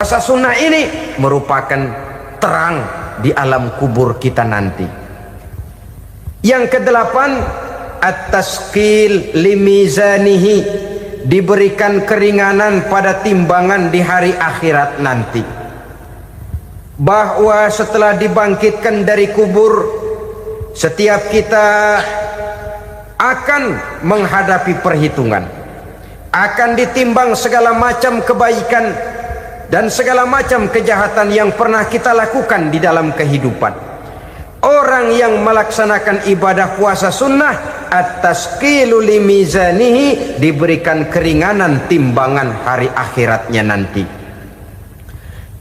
Puasa sunnah ini merupakan terang di alam kubur kita nanti. Yang kedelapan, at-tasqil limizanihi, diberikan keringanan pada timbangan di hari akhirat nanti. Bahwa setelah dibangkitkan dari kubur, setiap kita akan menghadapi perhitungan, akan ditimbang segala macam kebaikan dan segala macam kejahatan yang pernah kita lakukan di dalam kehidupan. Orang yang melaksanakan ibadah puasa sunnah, at-tasqilu limizanihi, diberikan keringanan timbangan hari akhiratnya nanti.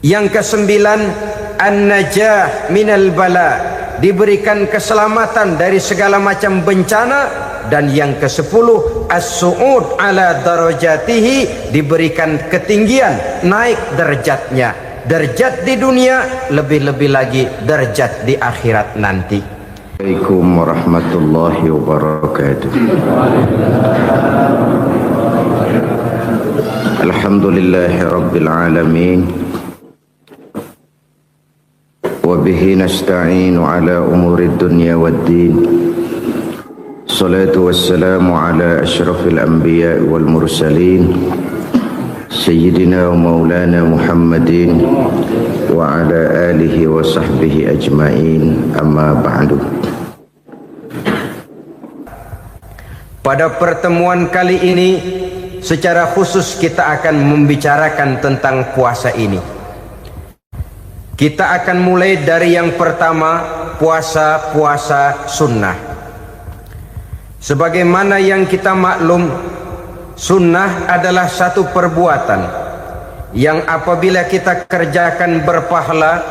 Yang kesembilan, an-najah minal bala, diberikan keselamatan dari segala macam bencana. Dan yang ke-10, as-su'ud ala darajatihi, diberikan ketinggian, naik derajatnya, derajat di dunia, lebih-lebih lagi derajat di akhirat nanti. Assalamualaikum warahmatullahi wabarakatuh. Alhamdulillahi rabbil alamin, wa bihi nasta'inu ala umuri dunya waddin. Salatu wassalamu ala ashrafil anbiya wal mursalin, Sayyidina wa maulana Muhammadin wa ala alihi wa sahbihi ajma'in, amma ba'du. Pada pertemuan kali ini secara khusus kita akan membicarakan tentang puasa ini. Kita akan mulai dari yang pertama, puasa sunnah. Sebagaimana yang kita maklum, sunnah adalah satu perbuatan yang apabila kita kerjakan berpahala,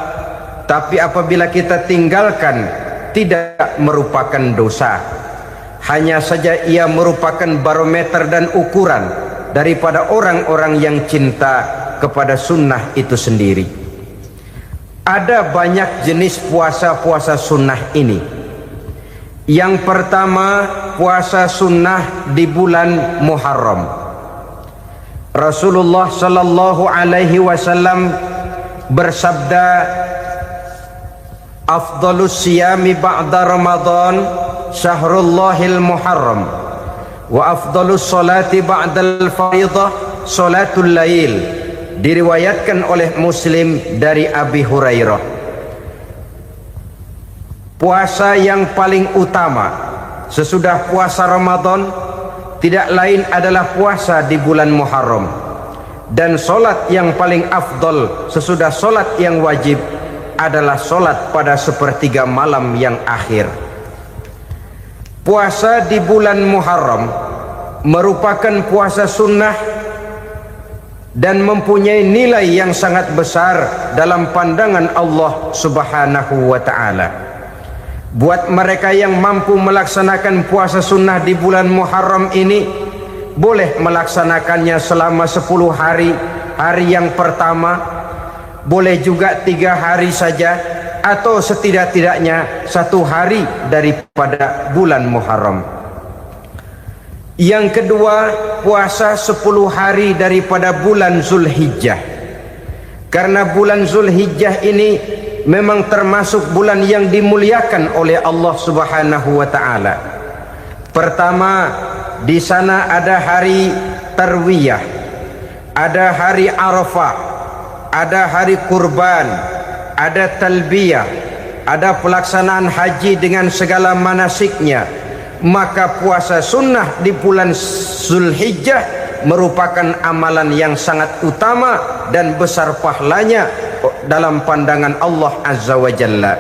tapi apabila kita tinggalkan tidak merupakan dosa. Hanya saja ia merupakan barometer dan ukuran daripada orang-orang yang cinta kepada sunnah itu sendiri. Ada banyak jenis puasa sunnah ini. Yang pertama, puasa sunnah di bulan Muharram. Rasulullah sallallahu alaihi wasallam bersabda, afdalus siyami ba'da Ramadan syahrullahil Muharram, wa afdalus salati ba'dal faridah salatul lail. Diriwayatkan oleh Muslim dari Abi Hurairah. Puasa yang paling utama sesudah puasa Ramadan tidak lain adalah puasa di bulan Muharram. Dan solat yang paling afdol sesudah solat yang wajib adalah solat pada sepertiga malam yang akhir. Puasa di bulan Muharram merupakan puasa sunnah dan mempunyai nilai yang sangat besar dalam pandangan Allah Subhanahu wa ta'ala. Buat mereka yang mampu melaksanakan puasa sunnah di bulan Muharram ini, boleh melaksanakannya selama 10 hari. Hari yang pertama boleh juga 3 hari saja, atau setidak-tidaknya 1 hari daripada bulan Muharram. Yang kedua, puasa 10 hari daripada bulan Zulhijjah. Karena bulan Zulhijjah ini memang termasuk bulan yang dimuliakan oleh Allah Subhanahu wa ta'ala. Pertama, di sana ada hari Tarwiyah, ada hari Arafah, ada hari kurban, ada talbiyah, ada pelaksanaan haji dengan segala manasiknya. Maka puasa sunnah di bulan Zulhijjah merupakan amalan yang sangat utama dan besar pahalanya dalam pandangan Allah Azza wa Jalla.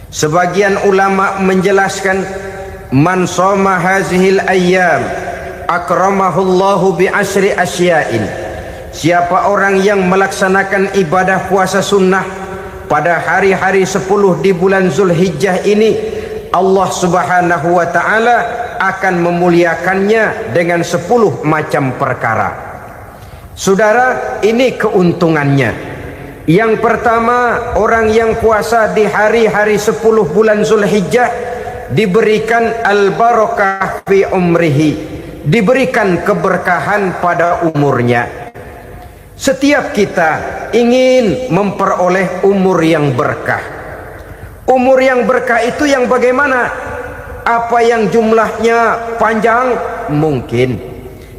Sebagian ulama menjelaskan, man shoma hazihil ayyam akramahullahu bi asri asya'in. Siapa orang yang melaksanakan ibadah puasa sunnah pada hari-hari 10 di bulan Zulhijjah ini, Allah Subhanahu wa ta'ala akan memuliakannya dengan 10 macam perkara. Saudara, ini keuntungannya. Yang pertama, orang yang puasa di hari-hari 10 bulan Zulhijjah diberikan al-barakah fi umrihi, diberikan keberkahan pada umurnya. Setiap kita ingin memperoleh umur yang berkah. Umur yang berkah itu yang bagaimana? Apa yang jumlahnya panjang? Mungkin.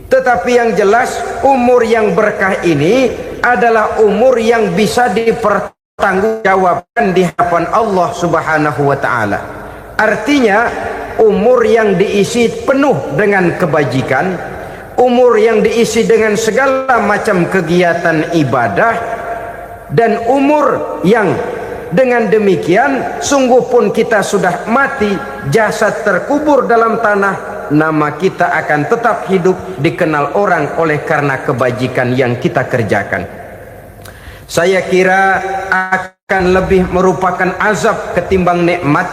Tetapi yang jelas umur yang berkah ini adalah umur yang bisa dipertanggungjawabkan di hadapan Allah Subhanahu wa taala. Artinya umur yang diisi penuh dengan kebajikan, umur yang diisi dengan segala macam kegiatan ibadah, dan umur yang dengan demikian sungguh pun kita sudah mati, jasad terkubur dalam tanah, nama kita akan tetap hidup, dikenal orang oleh karena kebajikan yang kita kerjakan. Saya kira akan lebih merupakan azab ketimbang nikmat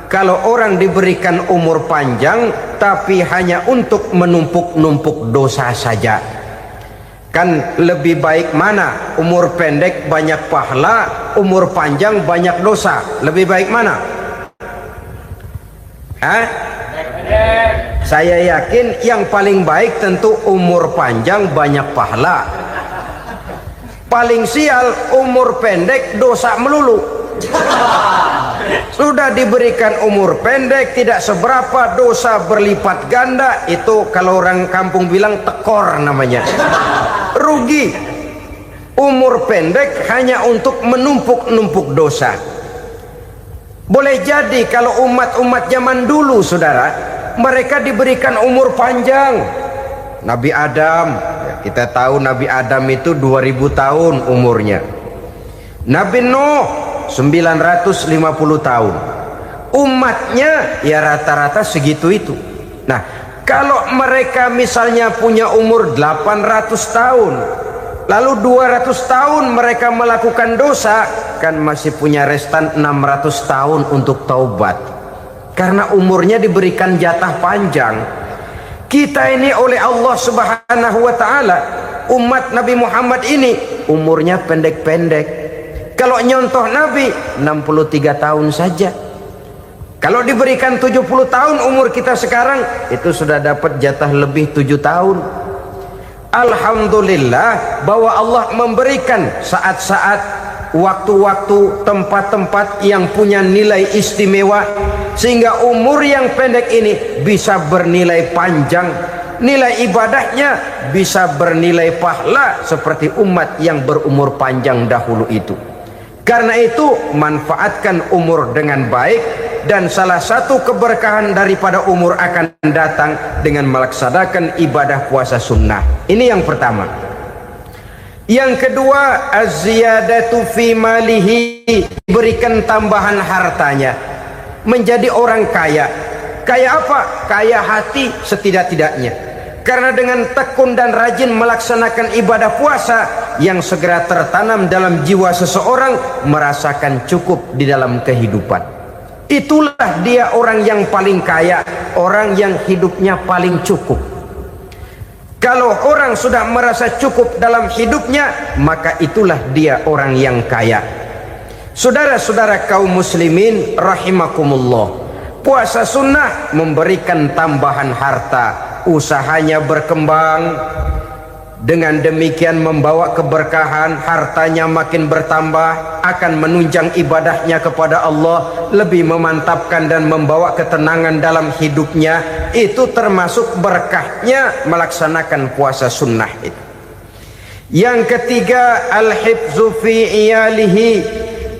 kalau orang diberikan umur panjang tapi hanya untuk menumpuk-numpuk dosa saja. Kan lebih baik mana? Umur pendek banyak pahala, umur panjang banyak dosa. Lebih baik mana? Saya yakin yang paling baik tentu umur panjang banyak pahala. Paling sial umur pendek dosa melulu. Sudah diberikan umur pendek tidak seberapa, dosa berlipat ganda. Itu kalau orang kampung bilang tekor namanya. Rugi. Umur pendek hanya untuk menumpuk-numpuk dosa. Boleh jadi kalau umat-umat zaman dulu, saudara, mereka diberikan umur panjang. Nabi Adam, kita tahu Nabi Adam itu 2000 tahun umurnya. Nabi Nuh 950 tahun. Umatnya ya rata-rata segitu itu. Nah, kalau mereka misalnya punya umur 800 tahun, lalu 200 tahun mereka melakukan dosa, kan masih punya restan 600 tahun untuk taubat. Karena umurnya diberikan jatah panjang. Kita ini oleh Allah Subhanahu wa taala, umat Nabi Muhammad ini umurnya pendek-pendek. Kalau nyontoh Nabi 63 tahun saja. Kalau diberikan 70 tahun umur kita sekarang, itu sudah dapat jatah lebih 7 tahun. Alhamdulillah bahwa Allah memberikan saat-saat, waktu-waktu, tempat-tempat yang punya nilai istimewa, sehingga umur yang pendek ini bisa bernilai panjang, nilai ibadahnya bisa bernilai pahala seperti umat yang berumur panjang dahulu itu. Karena itu manfaatkan umur dengan baik, dan salah satu keberkahan daripada umur akan datang dengan melaksanakan ibadah puasa sunnah. Ini yang pertama. Yang kedua, az-ziyadatu fi malihi, berikan tambahan hartanya, menjadi orang kaya. Kaya apa? Kaya hati setidak-tidaknya. Karena dengan tekun dan rajin melaksanakan ibadah puasa, yang segera tertanam dalam jiwa seseorang merasakan cukup di dalam kehidupan. Itulah dia orang yang paling kaya, orang yang hidupnya paling cukup. Kalau orang sudah merasa cukup dalam hidupnya, maka itulah dia orang yang kaya. Saudara-saudara kaum muslimin rahimakumullah, puasa sunnah memberikan tambahan harta, usahanya berkembang, dengan demikian membawa keberkahan, hartanya makin bertambah, akan menunjang ibadahnya kepada Allah, lebih memantapkan dan membawa ketenangan dalam hidupnya. Itu termasuk berkahnya melaksanakan puasa sunnah itu. Yang ketiga, al-hifzu fi iyalihi,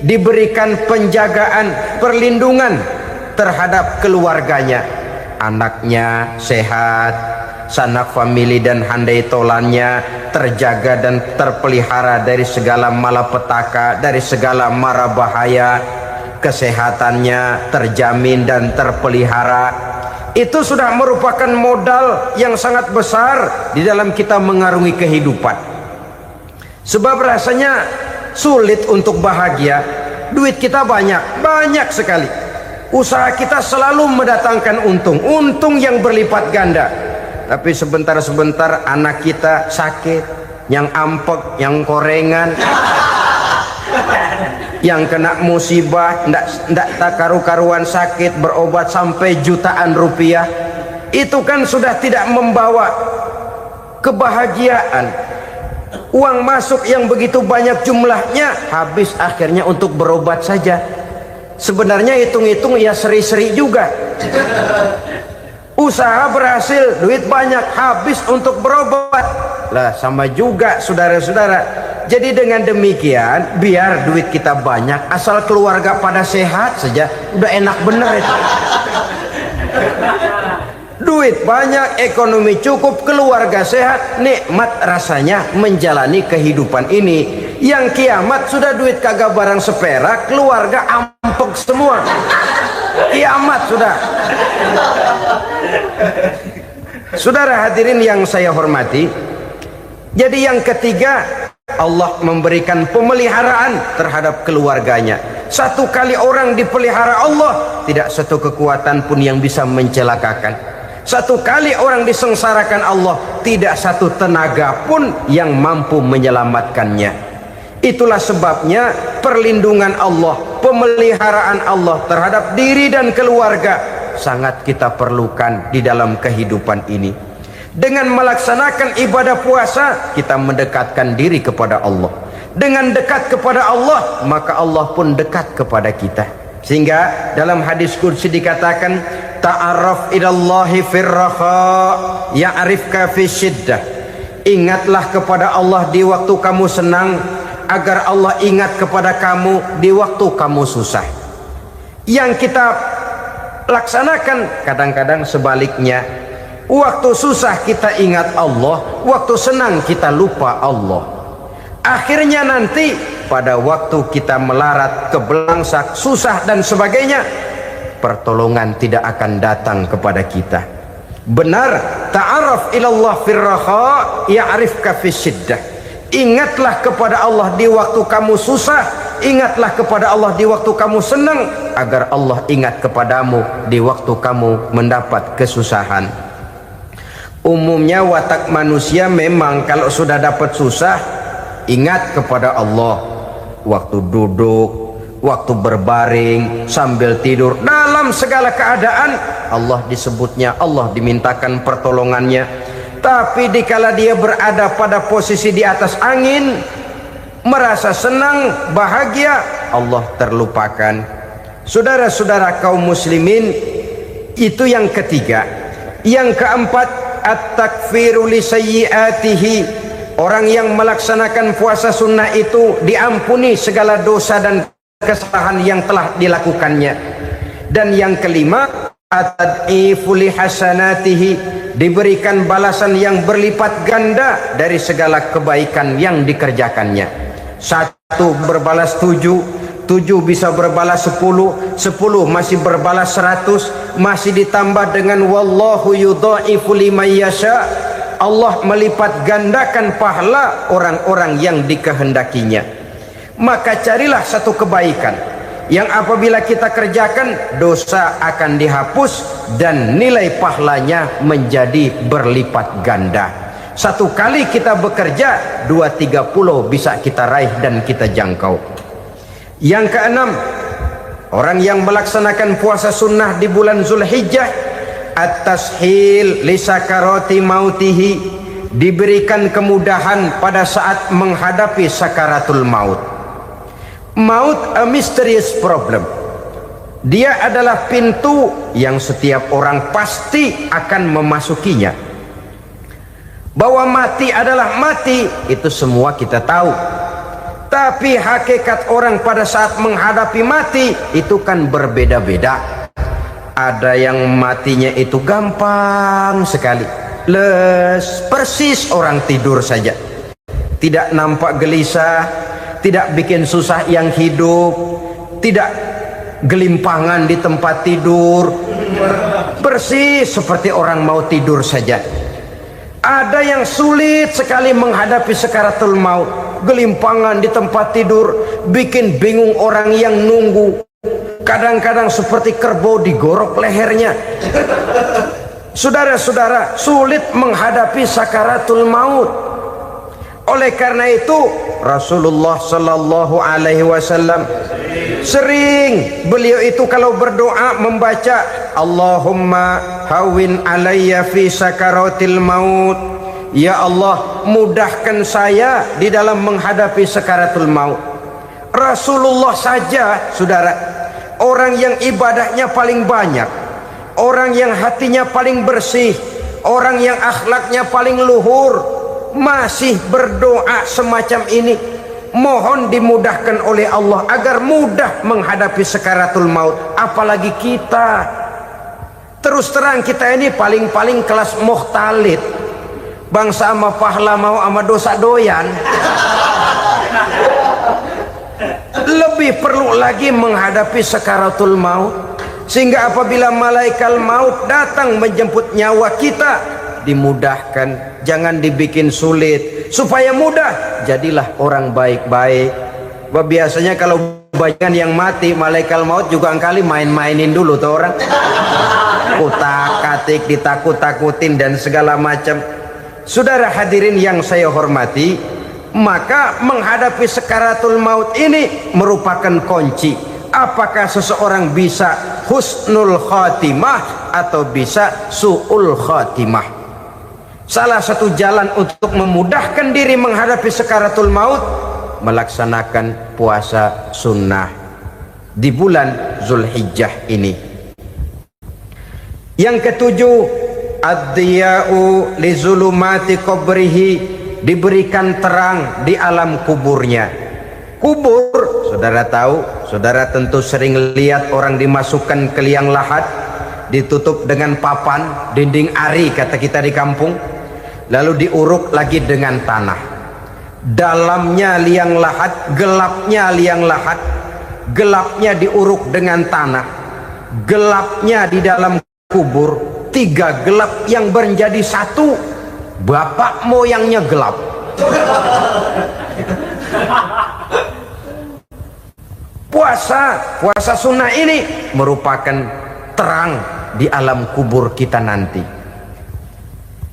diberikan penjagaan, perlindungan terhadap keluarganya, anaknya sehat, sanak famili dan handai tolannya terjaga dan terpelihara dari segala malapetaka, dari segala mara bahaya, kesehatannya terjamin dan terpelihara. Itu sudah merupakan modal yang sangat besar di dalam kita mengarungi kehidupan. Sebab rasanya sulit untuk bahagia, duit kita banyak sekali, usaha kita selalu mendatangkan untung yang berlipat ganda. Tapi sebentar-sebentar anak kita sakit, yang ampek, yang korengan, yang kena musibah, ndak tak karu-karuan sakit, berobat sampai jutaan rupiah. Itu kan sudah tidak membawa kebahagiaan. Uang masuk yang begitu banyak jumlahnya, habis akhirnya untuk berobat saja. Sebenarnya hitung-hitung ya seri-seri juga. Usaha berhasil, duit banyak, habis untuk berobat. Lah sama juga saudara-saudara. Jadi dengan demikian, biar duit kita banyak, asal keluarga pada sehat saja, udah enak bener itu. Duit banyak, ekonomi cukup, keluarga sehat, nikmat rasanya menjalani kehidupan ini. Yang kiamat sudah duit kagak barang seperak, keluarga ampek semua. Kiamat sudah. Saudara hadirin yang saya hormati, jadi yang ketiga, Allah memberikan pemeliharaan terhadap keluarganya. Satu kali orang dipelihara Allah, tidak satu kekuatan pun yang bisa mencelakakan. Satu kali orang disengsarakan Allah, tidak satu tenaga pun yang mampu menyelamatkannya. Itulah sebabnya perlindungan Allah, pemeliharaan Allah terhadap diri dan keluarga sangat kita perlukan di dalam kehidupan ini. Dengan melaksanakan ibadah puasa, kita mendekatkan diri kepada Allah. Dengan dekat kepada Allah, maka Allah pun dekat kepada kita. Sehingga dalam hadis qudsi dikatakan, ta'arraf ilallahi firraha ya'rifka fi syiddah. Ingatlah kepada Allah di waktu kamu senang, agar Allah ingat kepada kamu di waktu kamu susah. Yang kita laksanakan kadang-kadang sebaliknya. Waktu susah kita ingat Allah, waktu senang kita lupa Allah. Akhirnya nanti pada waktu kita melarat, kebelangsak, susah dan sebagainya, pertolongan tidak akan datang kepada kita. Benar, ta'arraf ilallah firraha ya'rifka fi syiddah. Ingatlah kepada Allah di waktu kamu susah, ingatlah kepada Allah di waktu kamu senang, agar Allah ingat kepadamu di waktu kamu mendapat kesusahan. Umumnya watak manusia memang kalau sudah dapat susah, ingat kepada Allah. Waktu duduk, waktu berbaring, sambil tidur, dalam segala keadaan Allah disebutnya, Allah dimintakan pertolongannya. Tapi dikala dia berada pada posisi di atas angin, merasa senang, bahagia, Allah terlupakan. Saudara-saudara kaum muslimin, itu yang ketiga. Yang keempat, at-takfiru li sayyiatihi. Orang yang melaksanakan puasa sunnah itu diampuni segala dosa dan kesalahan yang telah dilakukannya. Dan yang kelima, at-tad'ifu li hasanatihi, diberikan balasan yang berlipat ganda dari segala kebaikan yang dikerjakannya. Satu berbalas 7, 7 bisa berbalas 10, 10 masih berbalas 100, masih ditambah dengan wallahu yudha'ifu liman yasha. Allah melipat gandakan pahala orang-orang yang dikehendakinya. Maka carilah satu kebaikan yang apabila kita kerjakan, dosa akan dihapus dan nilai pahalanya menjadi berlipat ganda. Satu kali kita bekerja, 2-3 pulau bisa kita raih dan kita jangkau. Yang keenam, orang yang melaksanakan puasa sunnah di bulan Zulhijjah, at-tashil li sakarati mautihi, diberikan kemudahan pada saat menghadapi sakaratul maut. Maut a mysterious problem. Dia adalah pintu yang setiap orang pasti akan memasukinya. Bahwa mati adalah mati, itu semua kita tahu. Tapi hakikat orang pada saat menghadapi mati itu kan berbeda-beda. Ada yang matinya itu gampang sekali, persis orang tidur saja, tidak nampak gelisah, tidak bikin susah yang hidup, tidak gelimpangan di tempat tidur, persis seperti orang mau tidur saja. Ada yang sulit sekali menghadapi sakaratul maut, gelimpangan di tempat tidur, bikin bingung orang yang nunggu. Kadang-kadang seperti kerbau digorok lehernya. Saudara-saudara, sulit menghadapi sakaratul maut. Oleh karena itu Rasulullah sallallahu alaihi wasallam sering beliau itu kalau berdoa membaca Allahumma hawin alayya fi sakaratil maut. ya Allah, mudahkan saya di dalam menghadapi sakaratul maut. Rasulullah saja, saudara, orang yang ibadahnya paling banyak, orang yang hatinya paling bersih, orang yang akhlaknya paling luhur, masih berdoa semacam ini. Mohon dimudahkan oleh Allah agar mudah menghadapi sakaratul maut. Apalagi kita, terus terang kita ini paling-paling kelas muhtalid, bangsa ama pahala mau ama dosa doyan. Lebih perlu lagi menghadapi sakaratul maut, sehingga apabila malaikat maut datang menjemput nyawa kita, dimudahkan, jangan dibikin sulit supaya mudah. Jadilah orang baik-baik. Biasanya kalau banyak yang mati, malaikat maut juga kali main-mainin dulu tuh orang, kutak-katik, ditakut-takutin dan segala macam. Saudara hadirin yang saya hormati, maka menghadapi sakaratul maut ini merupakan kunci. Apakah seseorang bisa husnul khatimah atau bisa su'ul khatimah? Salah satu jalan untuk memudahkan diri menghadapi sakaratul maut, melaksanakan puasa sunnah di bulan Zulhijjah ini. Yang ketujuh, ad-diya'u li zulumati qabrihi, diberikan terang di alam kuburnya. Kubur, saudara tahu, saudara tentu sering lihat orang dimasukkan ke liang lahat, ditutup dengan papan, dinding ari kata kita di kampung, lalu diuruk lagi dengan tanah. Dalamnya liang lahat, gelapnya liang lahat, gelapnya diuruk dengan tanah, gelapnya di dalam kubur, tiga gelap yang menjadi satu. Bapak moyangnya gelap. Puasa sunnah ini merupakan terang di alam kubur kita nanti.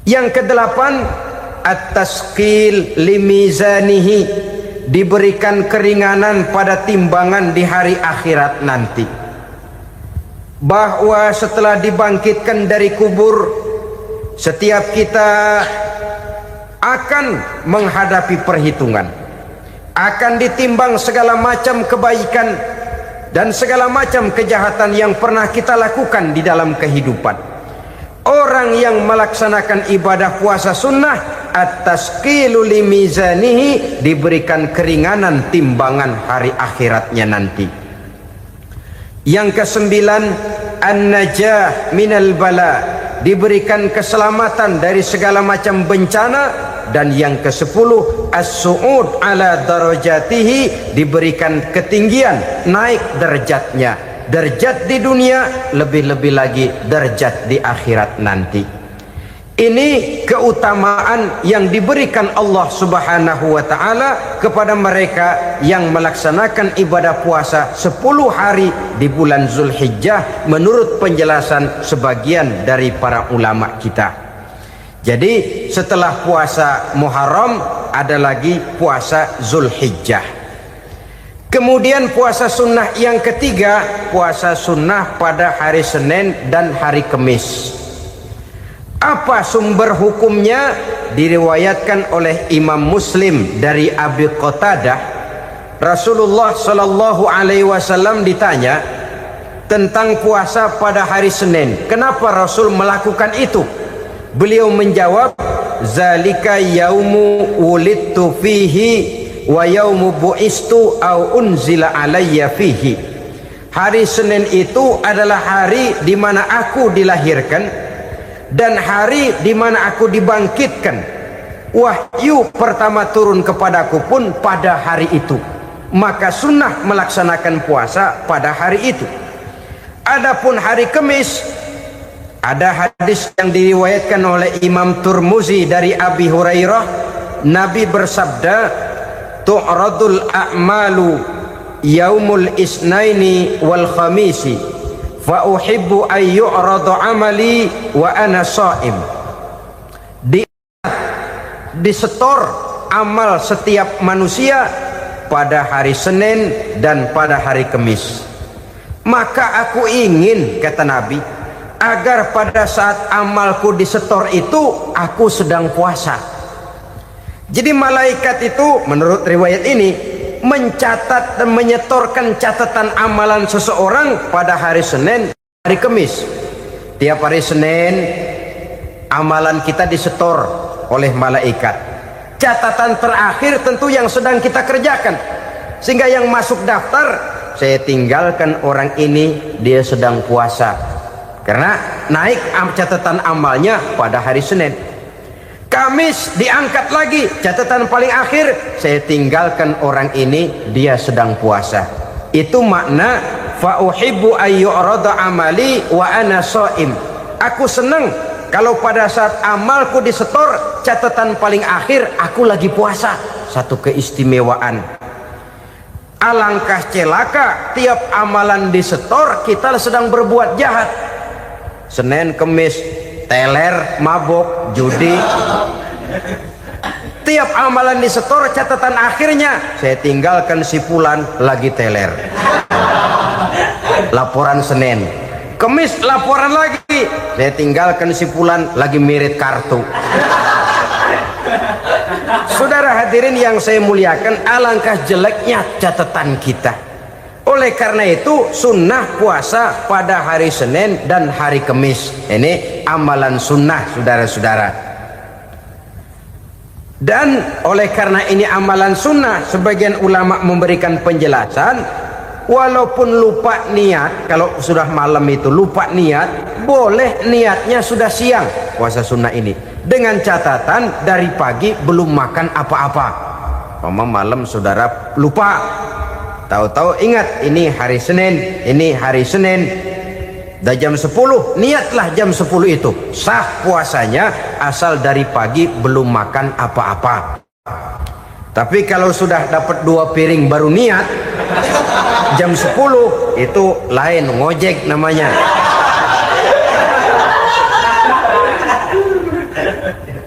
Yang kedelapan, at-tasqil limizanihi, diberikan keringanan pada timbangan di hari akhirat nanti. Bahwa setelah dibangkitkan dari kubur, setiap kita akan menghadapi perhitungan, akan ditimbang segala macam kebaikan dan segala macam kejahatan yang pernah kita lakukan di dalam kehidupan. Orang yang melaksanakan ibadah puasa sunnah, at-tasqilu limizanihi, diberikan keringanan timbangan hari akhiratnya nanti. Yang kesembilan, an-najah minal bala, diberikan keselamatan dari segala macam bencana. Dan yang ke-10, as-su'ud ala darajatihi, diberikan ketinggian, naik derajatnya, derajat di dunia, lebih-lebih lagi derajat di akhirat nanti. Ini keutamaan yang diberikan Allah Subhanahu wa ta'ala kepada mereka yang melaksanakan ibadah puasa 10 hari di bulan Zulhijjah menurut penjelasan sebagian dari para ulama kita. Jadi setelah puasa Muharram ada lagi puasa Zulhijjah. Kemudian puasa sunnah yang ketiga, puasa sunnah pada hari Senin dan hari Kamis. Apa sumber hukumnya? Diriwayatkan oleh Imam Muslim dari Abi Qatadah, Rasulullah Shallallahu Alaihi Wasallam ditanya tentang puasa pada hari Senin. Kenapa Rasul melakukan itu? Beliau menjawab, zalika yaumu wulidtu fihi wa yaumu bu'istu au unzila alayya fihi. Hari Senin itu adalah hari di mana aku dilahirkan dan hari di mana aku dibangkitkan. Wahyu pertama turun kepadaku pun pada hari itu. Maka sunnah melaksanakan puasa pada hari itu. Adapun hari Kamis, ada hadis yang diriwayatkan oleh Imam Turmuzi dari Abi Hurairah, Nabi bersabda, tu'radul a'malu yaumul isnaini wal khamisi fa uhibbu ay yu'radu amali wa ana sha'im. Disetor amal setiap manusia pada hari Senin dan pada hari Kamis. Maka aku ingin, kata Nabi, agar pada saat amalku disetor itu aku sedang puasa. Jadi malaikat itu menurut riwayat ini mencatat dan menyetorkan catatan amalan seseorang pada hari Senin, hari Kamis. Tiap hari Senin amalan kita disetor oleh malaikat. Catatan terakhir tentu yang sedang kita kerjakan, sehingga yang masuk daftar, saya tinggalkan orang ini, dia sedang puasa, karena naik catatan amalnya pada hari Senin. Kamis diangkat lagi, catatan paling akhir, saya tinggalkan orang ini, dia sedang puasa. Itu makna fa uhibbu ayyurada amali wa ana shaim. Aku senang kalau pada saat amalku disetor, catatan paling akhir aku lagi puasa. Satu keistimewaan. Alangkah celaka tiap amalan disetor kita sedang berbuat jahat. Senin, Kemis, teler, mabok, judi. Tiap amalan disetor, catatan akhirnya saya tinggalkan si fulan lagi teler. Laporan Senin. Kemis laporan lagi, saya tinggalkan si fulan lagi mirit kartu. Saudara hadirin yang saya muliakan, alangkah jeleknya catatan kita. Oleh karena itu sunnah puasa pada hari Senin dan hari Kamis. Ini amalan sunnah, saudara-saudara. Dan oleh karena ini amalan sunnah, sebagian ulama memberikan penjelasan, walaupun lupa niat, kalau sudah malam itu lupa niat, boleh niatnya sudah siang puasa sunnah ini, dengan catatan dari pagi belum makan apa-apa. Malam saudara lupa, tahu-tahu ingat ini hari Senin, dah jam 10, niatlah jam 10 itu, sah puasanya asal dari pagi belum makan apa-apa. Tapi kalau sudah dapat 2 piring baru niat jam 10, itu lain, ngojek namanya.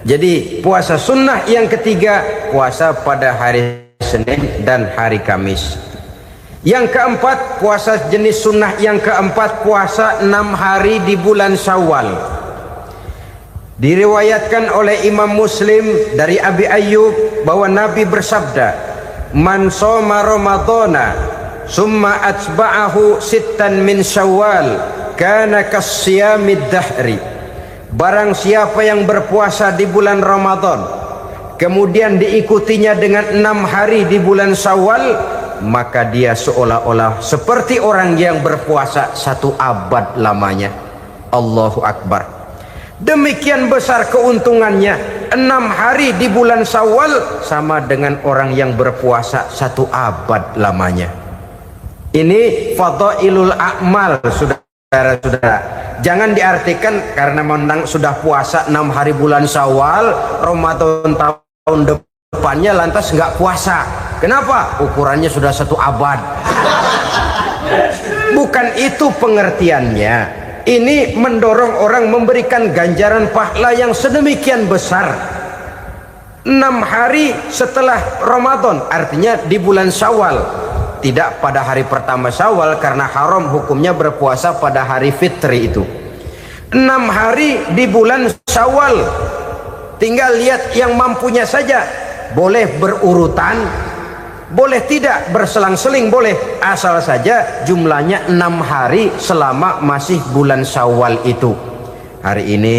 Jadi puasa sunnah yang ketiga, puasa pada hari Senin dan hari Kamis. Yang keempat, puasa jenis sunnah yang keempat, puasa 6 hari di bulan Syawal. Diriwayatkan oleh Imam Muslim dari Abi Ayyub bahwa Nabi bersabda, "Man shoma Ramadhana summa atba'ahu sittan min Syawal kana kasyamid dahri." Barang siapa yang berpuasa di bulan Ramadan kemudian diikutinya dengan 6 hari di bulan Syawal, maka dia seolah-olah seperti orang yang berpuasa 1 abad lamanya. Allahu Akbar. Demikian besar keuntungannya. 6 hari di bulan Syawal sama dengan orang yang berpuasa 1 abad lamanya. Ini fadailul a'mal, saudara-saudara. Jangan diartikan karena menang sudah puasa 6 hari bulan Syawal, Ramadan tahun depannya lantas nggak puasa. Kenapa? Ukurannya sudah 1 abad. Bukan itu pengertiannya. Ini mendorong orang memberikan ganjaran pahala yang sedemikian besar. 6 hari setelah Ramadan, artinya di bulan Syawal. Tidak pada hari pertama Syawal, karena haram hukumnya berpuasa pada hari fitri itu. 6 hari di bulan Syawal. Tinggal lihat yang mampunya saja. Boleh berurutan, boleh tidak berselang-seling, boleh. Asal saja jumlahnya 6 hari selama masih bulan Syawal itu. Hari ini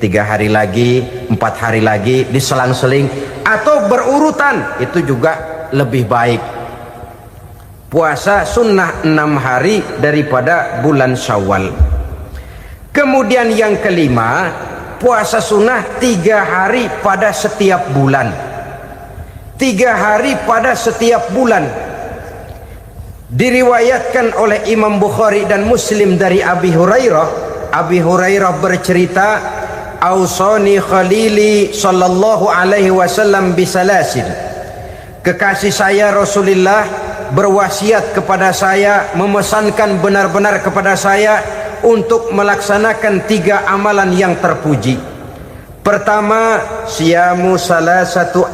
3 hari lagi, 4 hari lagi, diselang-seling atau berurutan, itu juga lebih baik. Puasa sunnah 6 hari daripada bulan Syawal. Kemudian yang kelima, puasa sunnah 3 hari pada setiap bulan. 3 hari pada setiap bulan. Diriwayatkan oleh Imam Bukhari dan Muslim dari Abi Hurairah. Abi Hurairah bercerita, "Ausani khalili sallallahu alaihi wasallam bisalasin." Kekasih saya Rasulullah berwasiat kepada saya, memesankan benar-benar kepada saya untuk melaksanakan 3 amalan yang terpuji. Pertama, siyamu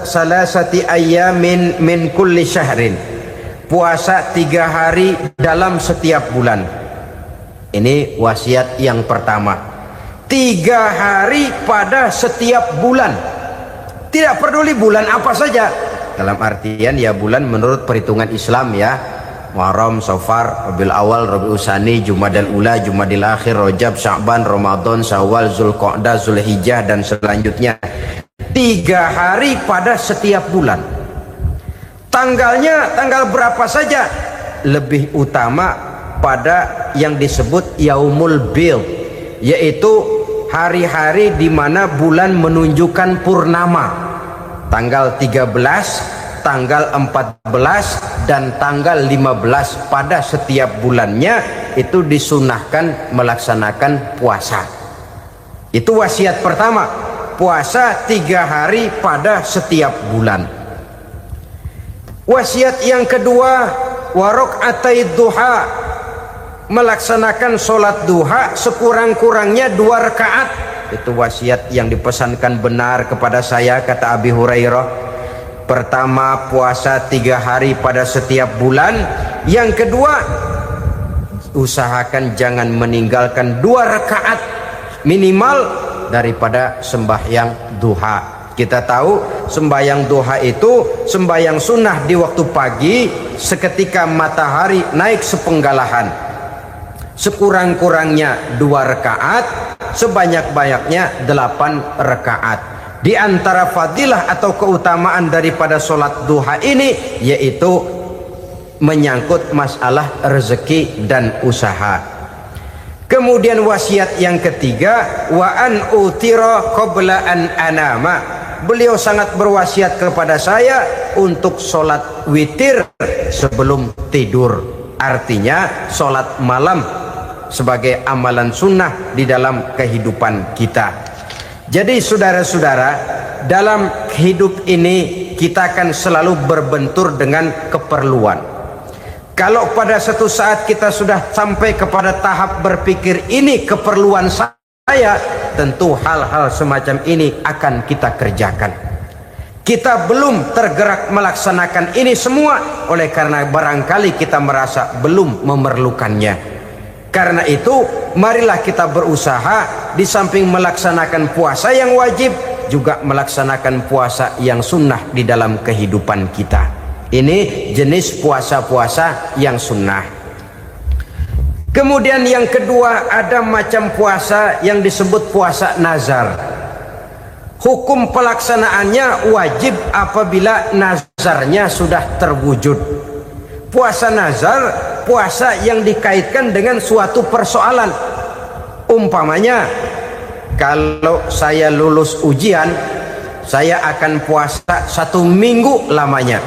salasati ayyamin min kulli syahrin. Puasa 3 hari dalam setiap bulan. Ini wasiat yang pertama. 3 hari pada setiap bulan. Tidak peduli bulan apa saja. Dalam artian ya bulan menurut perhitungan Islam ya. Muharram, Safar, Rabiul Awal, Rabiul Tsani, Jumadal Ula, Jumadil Akhir, Rajab, Sya'ban, Ramadan, Syawal, Zulqa'dah, Zulhijjah dan selanjutnya. 3 hari pada setiap bulan. Tanggalnya tanggal berapa saja. Lebih utama pada yang disebut Yaumul Bid, yaitu hari-hari di mana bulan menunjukkan purnama. Tanggal 13, tanggal 14 dan tanggal 15 pada setiap bulannya itu disunahkan melaksanakan puasa. Itu wasiat pertama, puasa 3 hari pada setiap bulan. Wasiat yang kedua, waraqatai duha, melaksanakan sholat duha sekurang-kurangnya 2 rakaat. Itu wasiat yang dipesankan benar kepada saya, kata Abi Hurairah. Pertama, puasa 3 hari pada setiap bulan. Yang kedua, usahakan jangan meninggalkan 2 rakaat minimal daripada sembahyang duha. Kita tahu sembahyang duha itu sembahyang sunnah di waktu pagi seketika matahari naik sepenggalahan. Sekurang-kurangnya 2 rakaat, sebanyak-banyaknya 8 rakaat. Di antara fadilah atau keutamaan daripada sholat duha ini yaitu menyangkut masalah rezeki dan usaha. Kemudian wasiat yang ketiga, wa an utira qabla an anama. Beliau sangat berwasiat kepada saya untuk sholat witir sebelum tidur. Artinya sholat malam sebagai amalan sunnah di dalam kehidupan kita. Jadi saudara-saudara, dalam hidup ini kita akan selalu berbentur dengan keperluan. Kalau pada satu saat kita sudah sampai kepada tahap berpikir ini keperluan saya, tentu hal-hal semacam ini akan kita kerjakan. Kita belum tergerak melaksanakan ini semua oleh karena barangkali kita merasa belum memerlukannya. Karena itu marilah kita berusaha di samping melaksanakan puasa yang wajib juga melaksanakan puasa yang sunnah di dalam kehidupan kita. Ini jenis puasa-puasa yang sunnah. Kemudian yang kedua, ada macam puasa yang disebut puasa nazar. Hukum pelaksanaannya wajib apabila nazarnya sudah terwujud. Puasa nazar, puasa yang dikaitkan dengan suatu persoalan. Umpamanya, kalau saya lulus ujian, saya akan puasa 1 minggu lamanya.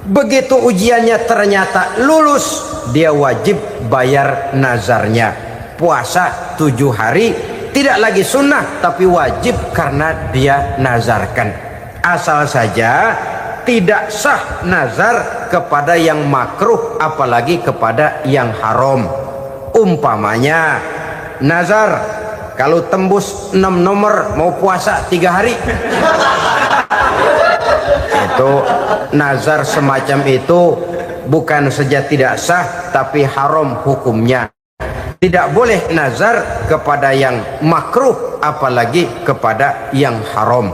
Begitu ujiannya ternyata lulus, dia wajib bayar nazarnya. Puasa 7 hari, tidak lagi sunnah tapi wajib karena dia nazarkan. Asal saja tidak sah nazar kepada yang makruh apalagi kepada yang haram. Umpamanya nazar kalau tembus 6 nomor mau puasa 3 hari. Itu nazar semacam itu bukan saja tidak sah tapi haram hukumnya. Tidak boleh nazar kepada yang makruh apalagi kepada yang haram.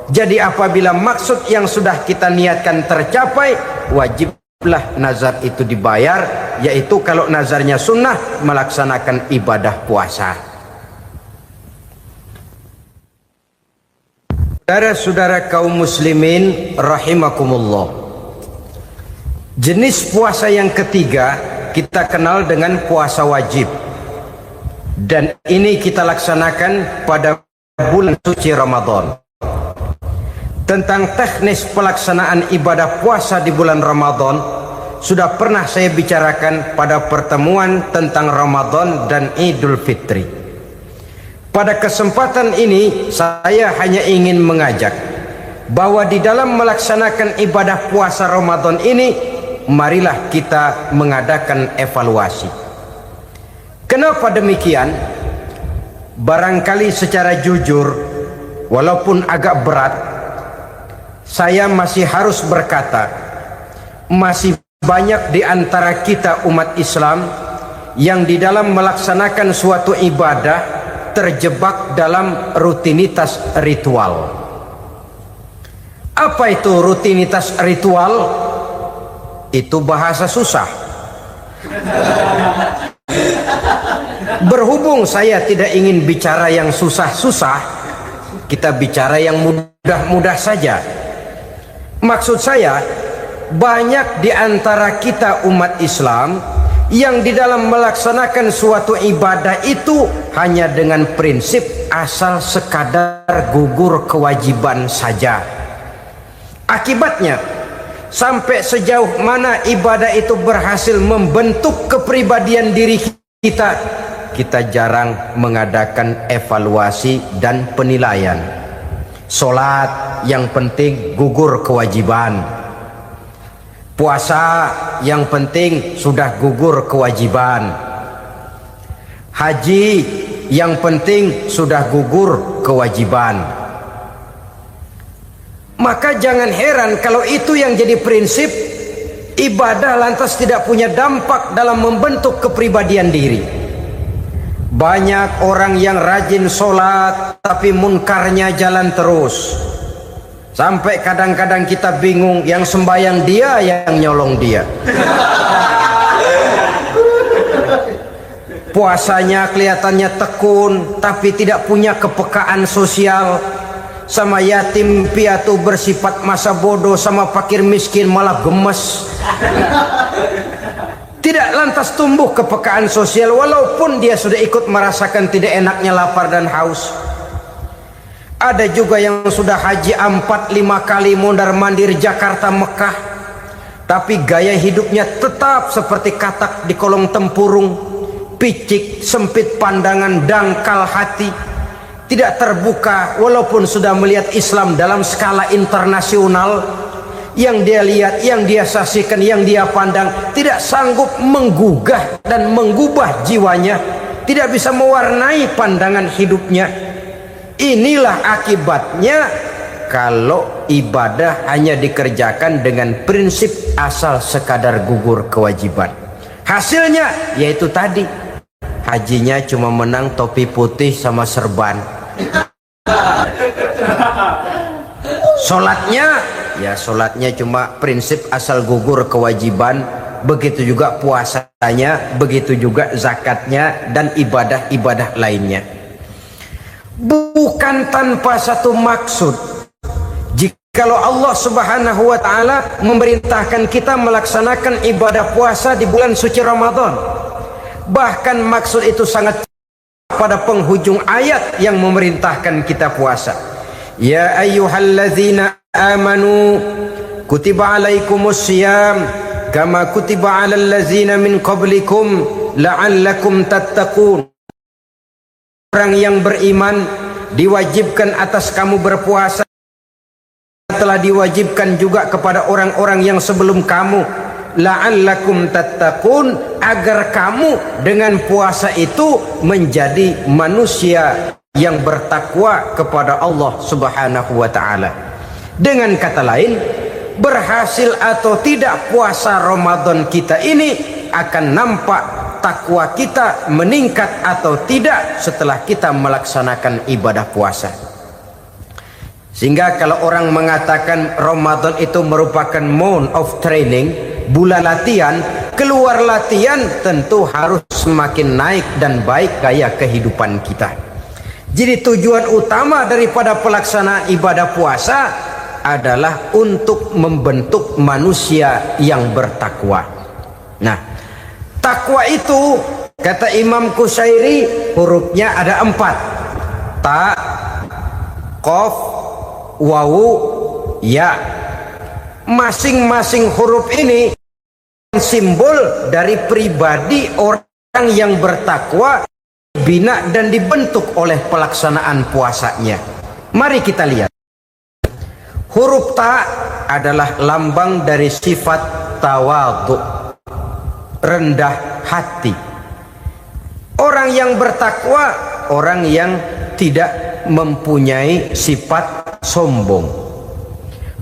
Jadi apabila maksud yang sudah kita niatkan tercapai, wajiblah nazar itu dibayar, yaitu kalau nazarnya sunnah melaksanakan ibadah puasa. Saudara-saudara kaum muslimin rahimakumullah. Jenis puasa yang ketiga kita kenal dengan puasa wajib. Dan ini kita laksanakan pada bulan suci Ramadan. Tentang teknis pelaksanaan ibadah puasa di bulan Ramadan sudah pernah saya bicarakan pada pertemuan tentang Ramadan dan Idul Fitri. Pada kesempatan ini saya hanya ingin mengajak bahwa di dalam melaksanakan ibadah puasa Ramadan ini marilah kita mengadakan evaluasi. Kenapa demikian? Barangkali secara jujur walaupun agak berat, saya masih harus berkata, masih banyak di antara kita umat Islam yang di dalam melaksanakan suatu ibadah terjebak dalam rutinitas ritual. Apa itu rutinitas ritual? Itu bahasa susah. Berhubung saya tidak ingin bicara yang susah-susah, kita bicara yang mudah-mudah saja. Maksud saya, banyak di antara kita umat Islam yang di dalam melaksanakan suatu ibadah itu hanya dengan prinsip asal sekadar gugur kewajiban saja. Akibatnya, sampai sejauh mana ibadah itu berhasil membentuk kepribadian diri kita, kita jarang mengadakan evaluasi dan penilaian. Solat yang penting gugur kewajiban. Puasa yang penting sudah gugur kewajiban. Haji yang penting sudah gugur kewajiban. Maka jangan heran kalau itu yang jadi prinsip, ibadah lantas tidak punya dampak dalam membentuk kepribadian diri. Banyak orang yang rajin sholat tapi munkarnya jalan terus. Sampai kadang-kadang kita bingung, yang sembahyang dia, yang nyolong dia. Puasanya kelihatannya tekun, tapi tidak punya kepekaan sosial. Sama yatim piatu bersifat masa bodoh, sama fakir miskin malah gemes. Tidak lantas tumbuh kepekaan sosial, walaupun dia sudah ikut merasakan tidak enaknya lapar dan haus. Ada juga yang sudah haji 4-5 kali mondar-mandir Jakarta Mekah, tapi gaya hidupnya tetap seperti katak di kolong tempurung, picik, sempit pandangan, dangkal hati, tidak terbuka walaupun sudah melihat Islam dalam skala internasional. Yang dia lihat, yang dia saksikan, yang dia pandang tidak sanggup menggugah dan mengubah jiwanya, tidak bisa mewarnai pandangan hidupnya. Inilah akibatnya kalau ibadah hanya dikerjakan dengan prinsip asal sekadar gugur kewajiban. Hasilnya yaitu tadi, hajinya cuma menang topi putih sama serban. Sholatnya cuma prinsip asal gugur kewajiban. Begitu juga puasanya, begitu juga zakatnya dan ibadah-ibadah lainnya. Bukan tanpa satu maksud. Jikalau Allah Subhanahu wa taala memerintahkan kita melaksanakan ibadah puasa di bulan suci Ramadan, bahkan maksud itu sangat pada penghujung ayat yang memerintahkan kita puasa. Ya ayyuhalladzina amanu kutiba alaikumus syiyam kama kutiba alal ladzina min qablikum la'allakum tattaqun. Orang yang beriman, diwajibkan atas kamu berpuasa, telah diwajibkan juga kepada orang-orang yang sebelum kamu, la'allakum tattaqun, agar kamu dengan puasa itu menjadi manusia yang bertakwa kepada Allah Subhanahu wa taala. Dengan kata lain, berhasil atau tidak puasa Ramadan kita ini akan nampak takwa kita meningkat atau tidak setelah kita melaksanakan ibadah puasa. Sehingga kalau orang mengatakan Ramadan itu merupakan month of training, bulan latihan, keluar latihan tentu harus semakin naik dan baik gaya kehidupan kita. Jadi tujuan utama daripada pelaksanaan ibadah puasa adalah untuk membentuk manusia yang bertakwa. Nah, takwa itu kata Imam Qusairi hurufnya ada 4. Ta, qaf, wawu, ya. Masing-masing huruf ini simbol dari pribadi orang yang bertakwa, bina dan dibentuk oleh pelaksanaan puasanya. Mari kita lihat. Huruf ta adalah lambang dari sifat tawadhu, rendah hati. Orang yang bertakwa, orang yang tidak mempunyai sifat sombong.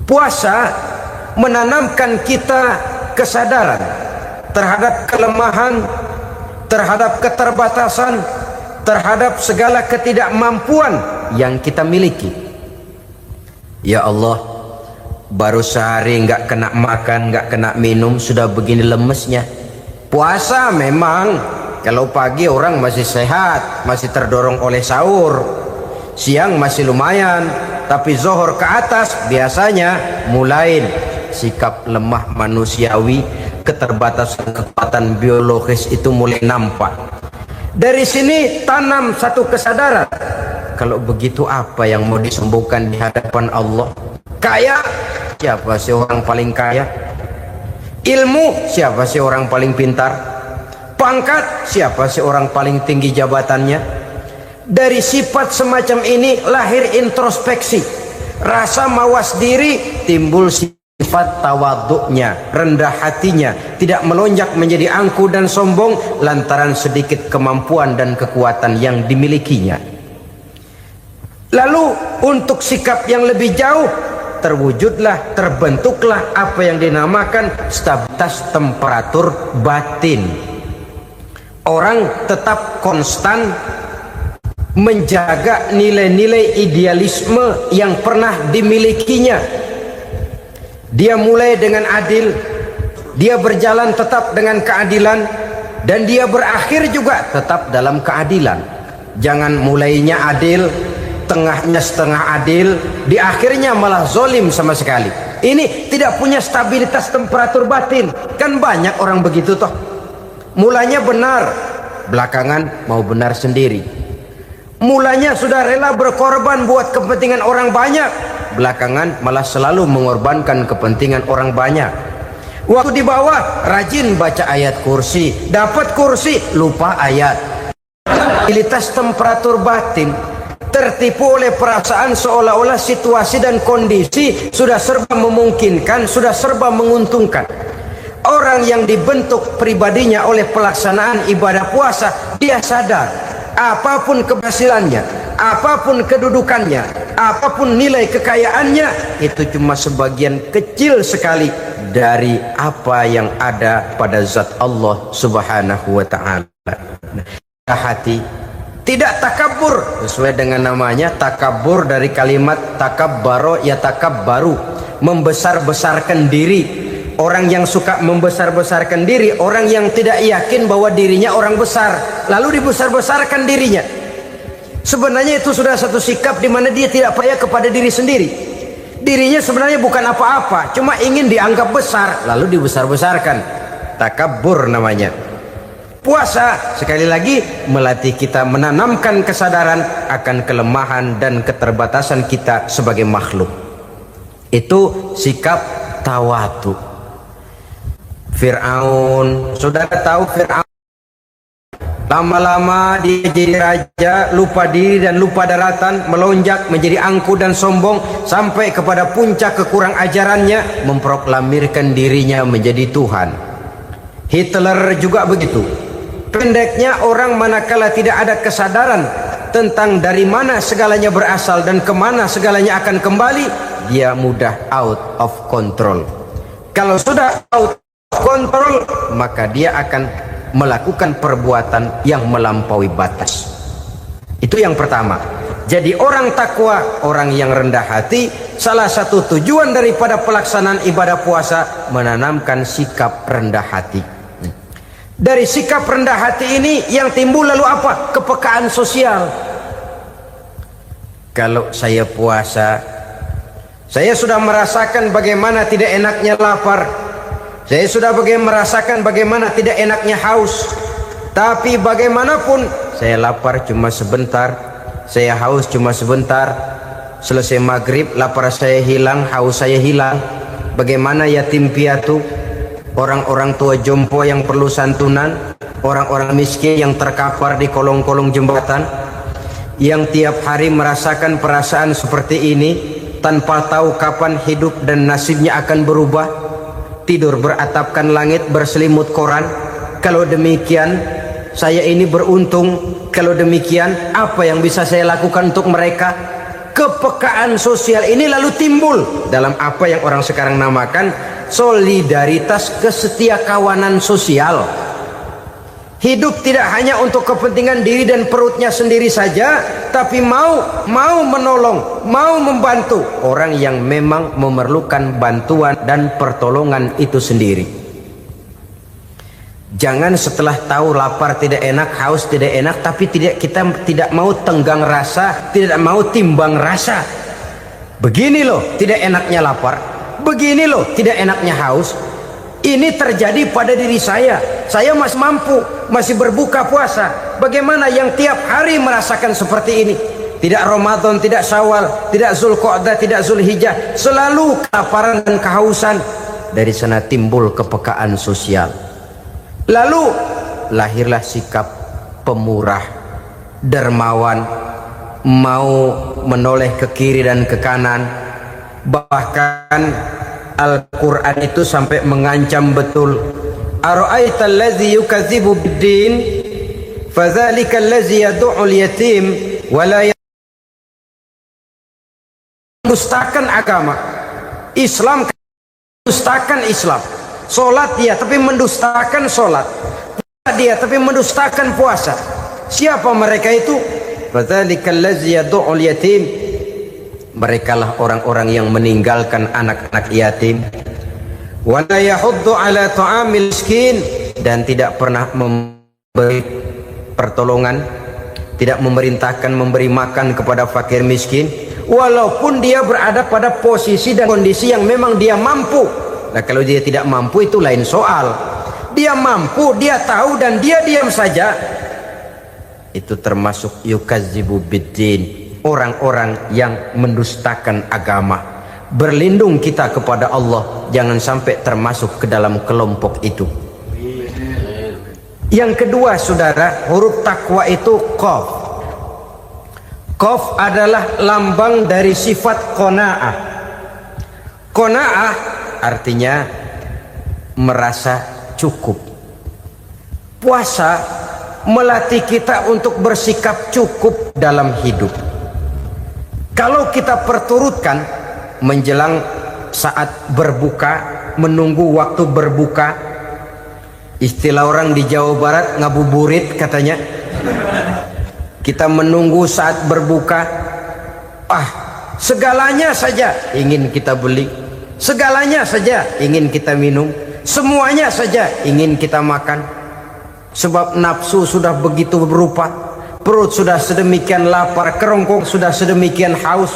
Puasa menanamkan kita kesadaran terhadap kelemahan, terhadap keterbatasan, terhadap segala ketidakmampuan yang kita miliki. Ya Allah, baru sehari nggak kena makan, nggak kena minum, sudah begini lemesnya. Puasa memang, kalau pagi orang masih sehat, masih terdorong oleh sahur, siang masih lumayan, tapi zuhur ke atas biasanya mulai sikap lemah manusiawi, keterbatasan kekuatan biologis itu mulai nampak. Dari sini tanam satu kesadaran, kalau begitu apa yang mau disembuhkan di hadapan Allah? Kaya, siapa sih orang paling kaya? Ilmu, siapa sih orang paling pintar? Pangkat, siapa sih orang paling tinggi jabatannya? Dari sifat semacam ini lahir introspeksi, rasa mawas diri, timbul sifat tawaduknya, rendah hatinya, tidak melonjak menjadi angkuh dan sombong lantaran sedikit kemampuan dan kekuatan yang dimilikinya. Lalu untuk sikap yang lebih jauh, terwujudlah, terbentuklah apa yang dinamakan stabilitas temperatur batin. Orang tetap konstan menjaga nilai-nilai idealisme yang pernah dimilikinya. Dia mulai dengan adil, dia berjalan tetap dengan keadilan, dan dia berakhir juga tetap dalam keadilan. Jangan mulainya adil, tengahnya setengah adil, di akhirnya malah zolim sama sekali. Ini tidak punya stabilitas temperatur batin. Kan banyak orang begitu toh. Mulanya benar, belakangan mau benar sendiri. Mulanya sudah rela berkorban buat kepentingan orang banyak, belakangan malah selalu mengorbankan kepentingan orang banyak. Waktu di bawah rajin baca ayat kursi, dapat kursi lupa ayat. Stabilitas temperatur batin, tertipu oleh perasaan seolah-olah situasi dan kondisi sudah serba memungkinkan, sudah serba menguntungkan. Orang yang dibentuk pribadinya oleh pelaksanaan ibadah puasa, dia sadar apapun keberhasilannya, apapun kedudukannya, apapun nilai kekayaannya, itu cuma sebagian kecil sekali dari apa yang ada pada zat Allah Subhanahu wa ta'ala. Hati tidak takabur, sesuai dengan namanya takabur dari kalimat takabbaro ya takabbaru, membesar-besarkan diri. Orang yang suka membesar-besarkan diri, orang yang tidak yakin bahwa dirinya orang besar, lalu dibesar-besarkan dirinya. Sebenarnya itu sudah satu sikap di mana dia tidak percaya kepada diri sendiri. Dirinya sebenarnya bukan apa-apa, cuma ingin dianggap besar, lalu dibesar-besarkan. Takabbur namanya. Puasa sekali lagi melatih kita menanamkan kesadaran akan kelemahan dan keterbatasan kita sebagai makhluk. Itu sikap tawadu. Fir'aun, saudara tahu Fir'aun, lama-lama dia jadi raja, lupa diri dan lupa daratan, melonjak menjadi angkuh dan sombong sampai kepada puncak kekurang ajarannya, memproklamirkan dirinya menjadi Tuhan. Hitler juga begitu. Pendeknya orang manakala tidak ada kesadaran tentang dari mana segalanya berasal dan kemana segalanya akan kembali, dia mudah out of control. Kalau sudah out kontrol, maka dia akan melakukan perbuatan yang melampaui batas. Itu yang pertama. Jadi orang takwa, orang yang rendah hati, salah satu tujuan daripada pelaksanaan ibadah puasa menanamkan sikap rendah hati. Dari sikap rendah hati ini yang timbul lalu apa? Kepekaan sosial. Kalau saya puasa, saya sudah merasakan bagaimana tidak enaknya lapar. Saya sudah merasakan bagaimana tidak enaknya haus. Tapi bagaimanapun, saya lapar cuma sebentar, saya haus cuma sebentar. Selesai maghrib, lapar saya hilang, haus saya hilang. Bagaimana yatim piatu, orang-orang tua jompo yang perlu santunan, orang-orang miskin yang terkapar di kolong-kolong jembatan, yang tiap hari merasakan perasaan seperti ini, tanpa tahu kapan hidup dan nasibnya akan berubah. Tidur beratapkan langit, berselimut koran. Kalau demikian, saya ini beruntung. Kalau demikian, apa yang bisa saya lakukan untuk mereka? Kepekaan sosial ini lalu timbul dalam apa yang orang sekarang namakan solidaritas kesetiakawanan sosial. Hidup tidak hanya untuk kepentingan diri dan perutnya sendiri saja, tapi mau menolong, mau membantu orang yang memang memerlukan bantuan dan pertolongan itu sendiri. Jangan setelah tahu lapar tidak enak, haus tidak enak, tapi kita tidak mau tenggang rasa, tidak mau timbang rasa. Begini loh tidak enaknya lapar, begini loh tidak enaknya haus. Ini terjadi pada diri saya masih mampu, masih berbuka puasa. Bagaimana yang tiap hari merasakan seperti ini? Tidak Ramadan, tidak Syawal, tidak Zulqa'dah, tidak Zulhijjah, selalu kelaparan dan kehausan. Dari sana timbul kepekaan sosial. Lalu lahirlah sikap pemurah, dermawan, mau menoleh ke kiri dan ke kanan. Bahkan Al-Quran itu sampai mengancam betul. Ara'aita allazi yukadzibu bid-din fadzalika allazi yad'u al-yatim wa la mendustakan agama. Islam mendustakan Islam. Salat dia tapi mendustakan salat. Puasa dia tapi mendustakan puasa. Siapa mereka itu? Fadzalika allazi yad'u al-yatim. Merekalah orang-orang yang meninggalkan anak-anak yatim. Wa la yahuddu ala ta'amil miskin, dan tidak pernah memberi pertolongan, tidak memerintahkan memberi makan kepada fakir miskin, walaupun dia berada pada posisi dan kondisi yang memang dia mampu. Nah, kalau dia tidak mampu itu lain soal. Dia mampu, dia tahu, dan dia diam saja, itu termasuk yukadzibu biddin, orang-orang yang mendustakan agama. Berlindung kita kepada Allah, jangan sampai termasuk ke dalam kelompok itu. Yang kedua saudara, huruf takwa itu qaf. Qaf adalah lambang dari sifat qanaah. Qanaah artinya merasa cukup. Puasa melatih kita untuk bersikap cukup dalam hidup. Kalau kita perturutkan menjelang saat berbuka, menunggu waktu berbuka, istilah orang di Jawa Barat ngabuburit katanya, kita menunggu saat berbuka, segalanya saja ingin kita beli, segalanya saja ingin kita minum, semuanya saja ingin kita makan, sebab nafsu sudah begitu berupa. Perut sudah sedemikian lapar, kerongkong sudah sedemikian haus,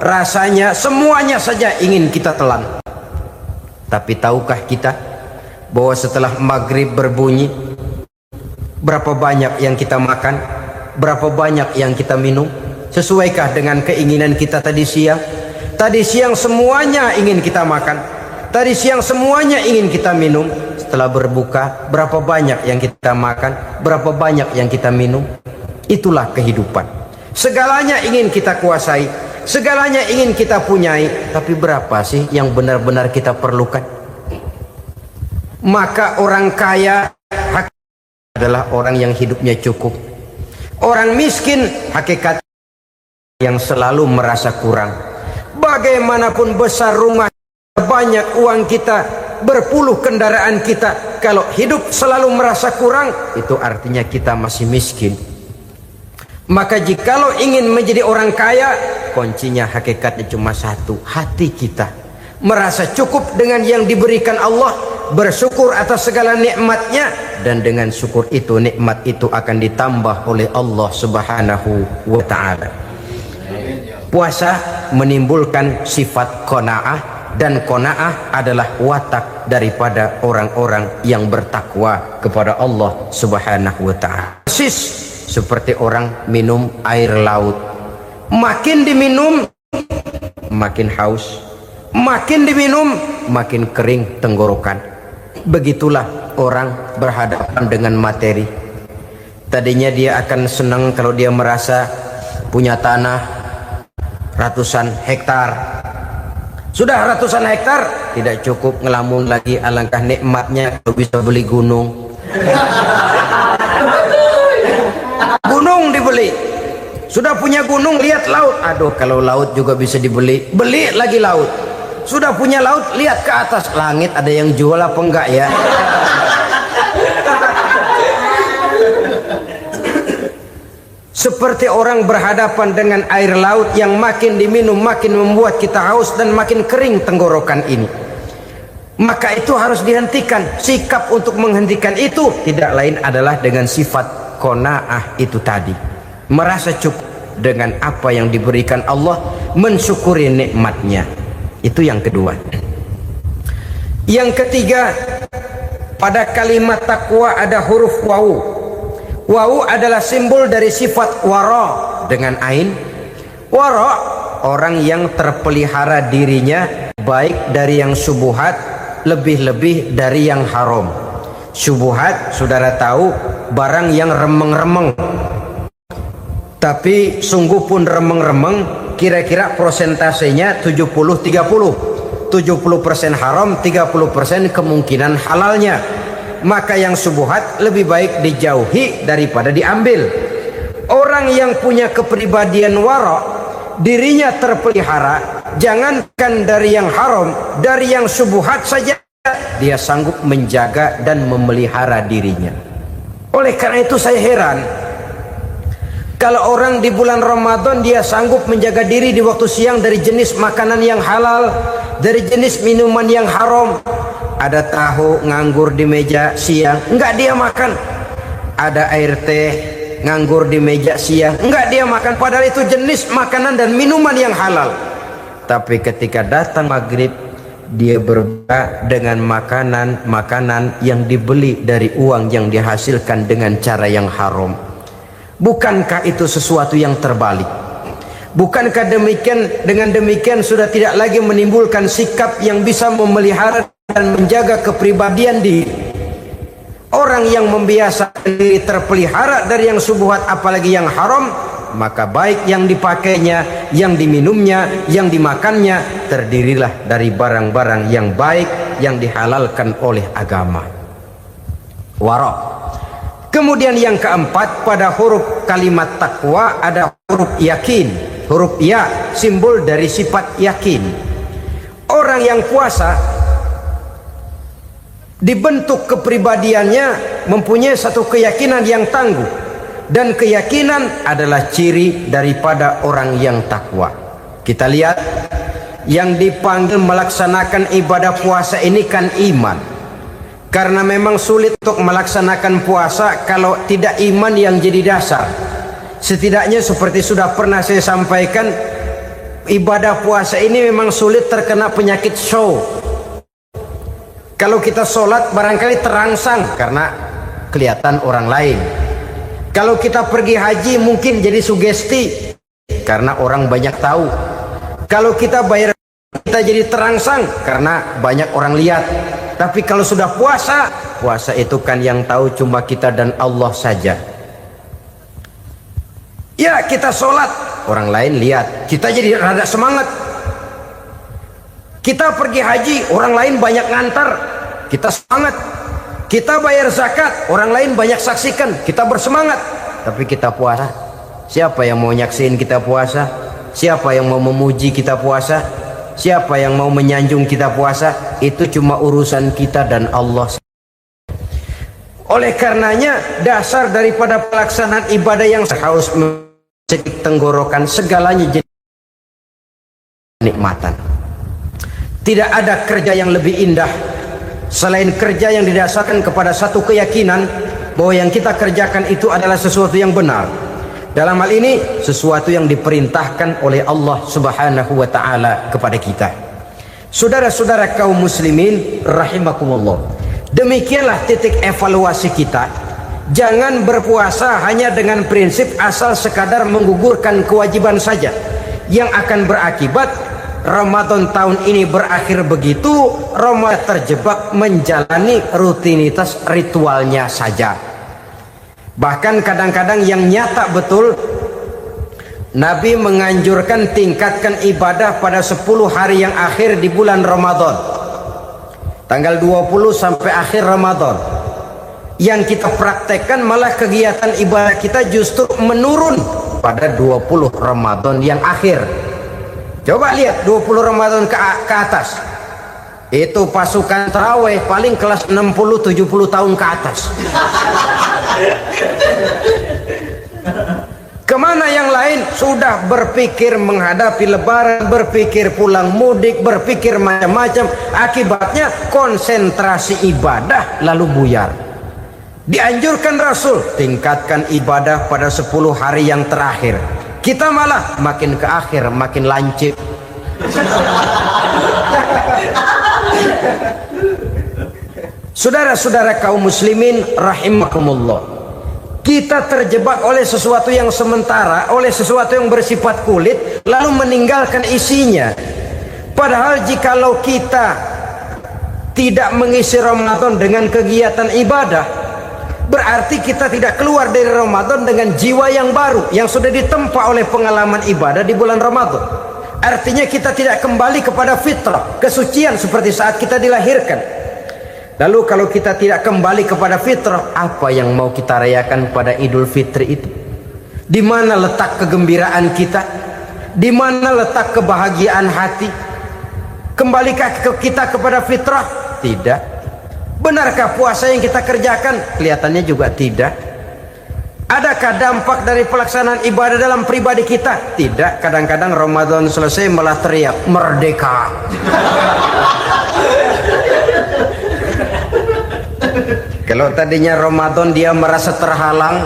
rasanya semuanya saja ingin kita telan. Tapi tahukah kita bahwa setelah maghrib berbunyi, berapa banyak yang kita makan, berapa banyak yang kita minum? Sesuaikah dengan keinginan kita tadi siang? Tadi siang semuanya ingin kita makan, tadi siang semuanya ingin kita minum. Setelah berbuka, berapa banyak yang kita makan, berapa banyak yang kita minum? Itulah kehidupan. Segalanya ingin kita kuasai, segalanya ingin kita punyai, tapi berapa sih yang benar-benar kita perlukan? Maka orang kaya adalah orang yang hidupnya cukup. Orang miskin hakikat yang selalu merasa kurang. Bagaimanapun besar rumah, banyak uang kita, berpuluh kendaraan kita, kalau hidup selalu merasa kurang, itu artinya kita masih miskin. Maka jikalau ingin menjadi orang kaya, kuncinya hakikatnya cuma satu, hati kita merasa cukup dengan yang diberikan Allah, bersyukur atas segala nikmatnya, dan dengan syukur itu, nikmat itu akan ditambah oleh Allah Subhanahu wa ta'ala. Puasa menimbulkan sifat qanaah, dan qanaah adalah watak daripada orang-orang yang bertakwa kepada Allah Subhanahu wa ta'ala. Seperti orang minum air laut, makin diminum makin haus, makin diminum makin kering tenggorokan. Begitulah orang berhadapan dengan materi. Tadinya dia akan senang kalau dia merasa punya tanah ratusan hektar. Sudah ratusan hektar tidak cukup, ngelamun lagi, alangkah nikmatnya kalau bisa beli gunung. Gunung dibeli, sudah punya gunung, lihat laut, aduh kalau laut juga bisa dibeli, beli lagi laut. Sudah punya laut, lihat ke atas langit, ada yang jual apa enggak ya? seperti orang berhadapan dengan air laut yang makin diminum makin membuat kita haus dan makin kering tenggorokan ini. Maka itu harus dihentikan. Sikap untuk menghentikan itu tidak lain adalah dengan sifat qanaah itu tadi, merasa cukup dengan apa yang diberikan Allah, mensyukuri nikmatnya. Itu yang kedua. Yang ketiga, pada kalimat takwa ada huruf wawu. Wawu adalah simbol dari sifat wara dengan ain. Wara, orang yang terpelihara dirinya baik dari yang syubhat, lebih-lebih dari yang haram. Syubhat, saudara tahu, barang yang remeng-remeng, tapi sungguh pun remeng-remeng. Kira-kira prosentasenya 70-30. 70% haram, 30% kemungkinan halalnya. Maka yang syubhat lebih baik dijauhi daripada diambil. Orang yang punya kepribadian wara, dirinya terpelihara, jangankan dari yang haram, dari yang syubhat saja dia sanggup menjaga dan memelihara dirinya. Oleh karena itu saya heran kalau orang di bulan Ramadan dia sanggup menjaga diri di waktu siang dari jenis makanan yang halal, dari jenis minuman yang haram. Ada tahu nganggur di meja siang, enggak dia makan. Ada air teh nganggur di meja siang, enggak dia makan, padahal itu jenis makanan dan minuman yang halal. Tapi ketika datang maghrib, dia berbuka dengan makanan yang dibeli dari uang yang dihasilkan dengan cara yang haram. Bukankah itu sesuatu yang terbalik? Bukankah dengan demikian sudah tidak lagi menimbulkan sikap yang bisa memelihara dan menjaga kepribadian diri? Orang yang membiasakan diri terpelihara dari yang syubhat apalagi yang haram, maka baik yang dipakainya, yang diminumnya, yang dimakannya terdirilah dari barang-barang yang baik yang dihalalkan oleh agama. Wara. Kemudian yang keempat, pada huruf kalimat takwa ada huruf yakin. Huruf ya simbol dari sifat yakin. Orang yang puasa dibentuk kepribadiannya mempunyai satu keyakinan yang tangguh, dan keyakinan adalah ciri daripada orang yang takwa. Kita lihat yang dipanggil melaksanakan ibadah puasa ini kan iman. Karena memang sulit untuk melaksanakan puasa kalau tidak iman yang jadi dasar. Setidaknya seperti sudah pernah saya sampaikan, ibadah puasa ini memang sulit terkena penyakit show. Kalau kita sholat barangkali terangsang karena kelihatan orang lain. Kalau kita pergi haji mungkin jadi sugesti karena orang banyak tahu. Kalau kita bayar kita jadi terangsang karena banyak orang lihat. Tapi kalau sudah puasa, puasa itu kan yang tahu cuma kita dan Allah saja. Ya kita sholat, orang lain lihat, kita jadi rada semangat. Kita pergi haji, orang lain banyak ngantar, kita semangat. Kita bayar zakat, orang lain banyak saksikan, kita bersemangat. Tapi kita puasa, siapa yang mau nyaksiin kita puasa? Siapa yang mau memuji kita puasa? Siapa yang mau menyanjung kita puasa? Itu cuma urusan kita dan Allah. Oleh karenanya dasar daripada pelaksanaan ibadah yang haus mencedik tenggorokan, segalanya jadi nikmatan. Tidak ada kerja yang lebih indah selain kerja yang didasarkan kepada satu keyakinan bahwa yang kita kerjakan itu adalah sesuatu yang benar. Dalam hal ini sesuatu yang diperintahkan oleh Allah Subhanahu wa taala kepada kita. Saudara-saudara kaum muslimin rahimakumullah. Demikianlah titik evaluasi kita. Jangan berpuasa hanya dengan prinsip asal sekadar menggugurkan kewajiban saja, yang akan berakibat Ramadan tahun ini berakhir begitu, Ramadan terjebak menjalani rutinitas ritualnya saja. Bahkan kadang-kadang yang nyata betul, Nabi menganjurkan tingkatkan ibadah pada 10 hari yang akhir di bulan Ramadan, tanggal 20 sampai akhir Ramadan. Yang kita praktekkan malah kegiatan ibadah kita justru menurun pada 20 Ramadan yang akhir. Coba lihat 20 Ramadan ke atas, itu pasukan tarawih paling kelas 60-70 tahun ke atas. Kemana yang lain sudah berpikir menghadapi lebaran, berpikir pulang mudik, berpikir macam-macam. Akibatnya konsentrasi ibadah lalu buyar. Dianjurkan Rasul, tingkatkan ibadah pada 10 hari yang terakhir. Kita malah makin ke akhir makin lancip. Saudara-saudara kaum muslimin rahimakumullah, kita terjebak oleh sesuatu yang sementara, oleh sesuatu yang bersifat kulit, lalu meninggalkan isinya. Padahal jikalau kita tidak mengisi Ramadan dengan kegiatan ibadah, berarti kita tidak keluar dari Ramadan dengan jiwa yang baru, yang sudah ditempa oleh pengalaman ibadah di bulan Ramadan. Artinya kita tidak kembali kepada fitrah, kesucian seperti saat kita dilahirkan. Lalu kalau kita tidak kembali kepada fitrah, apa yang mau kita rayakan pada Idul Fitri itu? Di mana letak kegembiraan kita? Di mana letak kebahagiaan hati? Kembalikah kita kepada fitrah? Tidak. Benarkah puasa yang kita kerjakan? Kelihatannya juga tidak. Adakah dampak dari pelaksanaan ibadah dalam pribadi kita? Tidak. Kadang-kadang Ramadan selesai malah teriak merdeka. Kalau tadinya Ramadan dia merasa terhalang,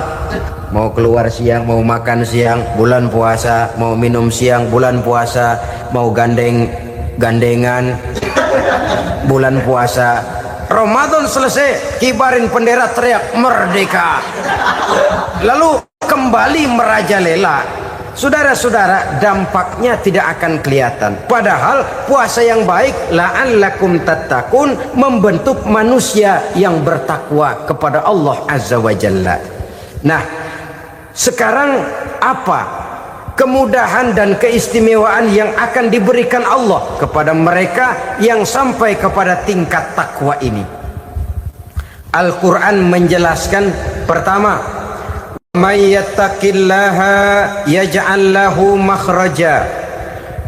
mau keluar siang, mau makan siang, bulan puasa, mau minum siang, bulan puasa, mau gandengan, bulan puasa. Ramadan selesai, kibarin bendera, teriak merdeka. Lalu kembali merajalela. Saudara-saudara, dampaknya tidak akan kelihatan. Padahal puasa yang baik, la'allakum tattaqun, membentuk manusia yang bertakwa kepada Allah Azza wa Jalla. Nah, sekarang apa kemudahan dan keistimewaan yang akan diberikan Allah kepada mereka yang sampai kepada tingkat takwa ini? Al-Quran menjelaskan, pertama, may yattaqillaha yaj'al lahu makhraja.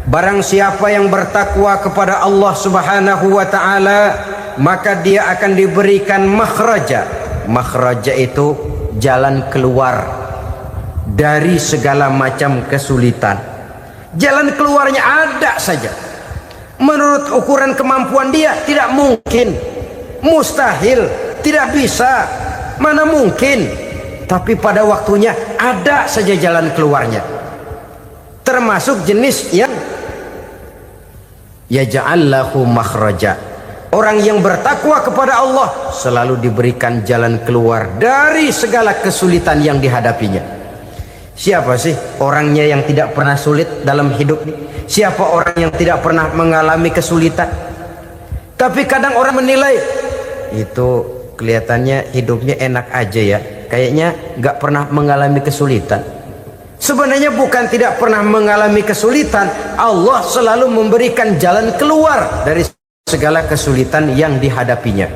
Barang siapa yang bertakwa kepada Allah Subhanahu wa taala, maka dia akan diberikan makhraja. Makhraja itu jalan keluar dari segala macam kesulitan. Jalan keluarnya ada saja. Menurut ukuran kemampuan dia tidak mungkin, mustahil, tidak bisa, mana mungkin. Tapi pada waktunya ada saja jalan keluarnya. Termasuk jenis yang yaj'al lahu makhraja. Orang yang bertakwa kepada Allah selalu diberikan jalan keluar dari segala kesulitan yang dihadapinya. Siapa sih orangnya yang tidak pernah sulit dalam hidup ini? Siapa orang yang tidak pernah mengalami kesulitan? Tapi kadang orang menilai, itu kelihatannya hidupnya enak aja ya, kayaknya nggak pernah mengalami kesulitan. Sebenarnya bukan tidak pernah mengalami kesulitan, Allah selalu memberikan jalan keluar dari segala kesulitan yang dihadapinya.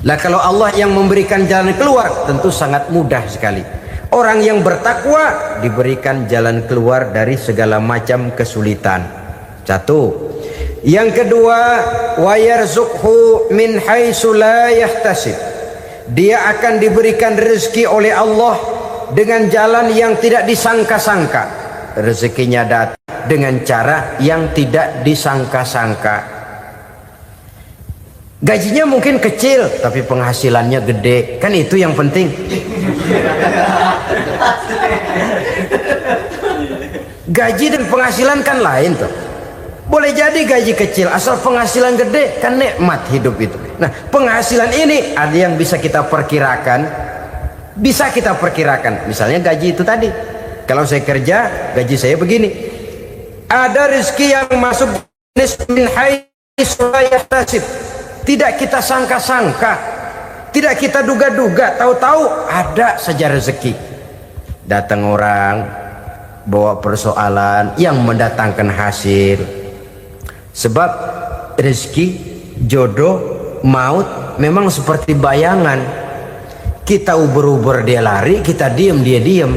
Lah kalau Allah yang memberikan jalan keluar, tentu sangat mudah sekali. Orang yang bertakwa diberikan jalan keluar dari segala macam kesulitan. Satu. Yang kedua, wa yarzuqhu min haitsu la yahtasib. Dia akan diberikan rezeki oleh Allah dengan jalan yang tidak disangka-sangka. Rezekinya datang dengan cara yang tidak disangka-sangka. Gajinya mungkin kecil, tapi penghasilannya gede. Kan itu yang penting. Gaji dan penghasilan kan lain tuh. Boleh jadi gaji kecil, asal penghasilan gede, kan nikmat hidup itu. Nah, penghasilan ini ada yang bisa kita perkirakan. Bisa kita perkirakan. Misalnya gaji itu tadi. Kalau saya kerja, gaji saya begini. Ada rezeki yang masuk min haitsu la yahtasib. Tidak kita sangka-sangka, tidak kita duga-duga, tahu-tahu ada saja rezeki. Datang orang bawa persoalan yang mendatangkan hasil. Sebab rezeki, jodoh, maut memang seperti bayangan. Kita uber-uber dia lari, kita diem dia diem.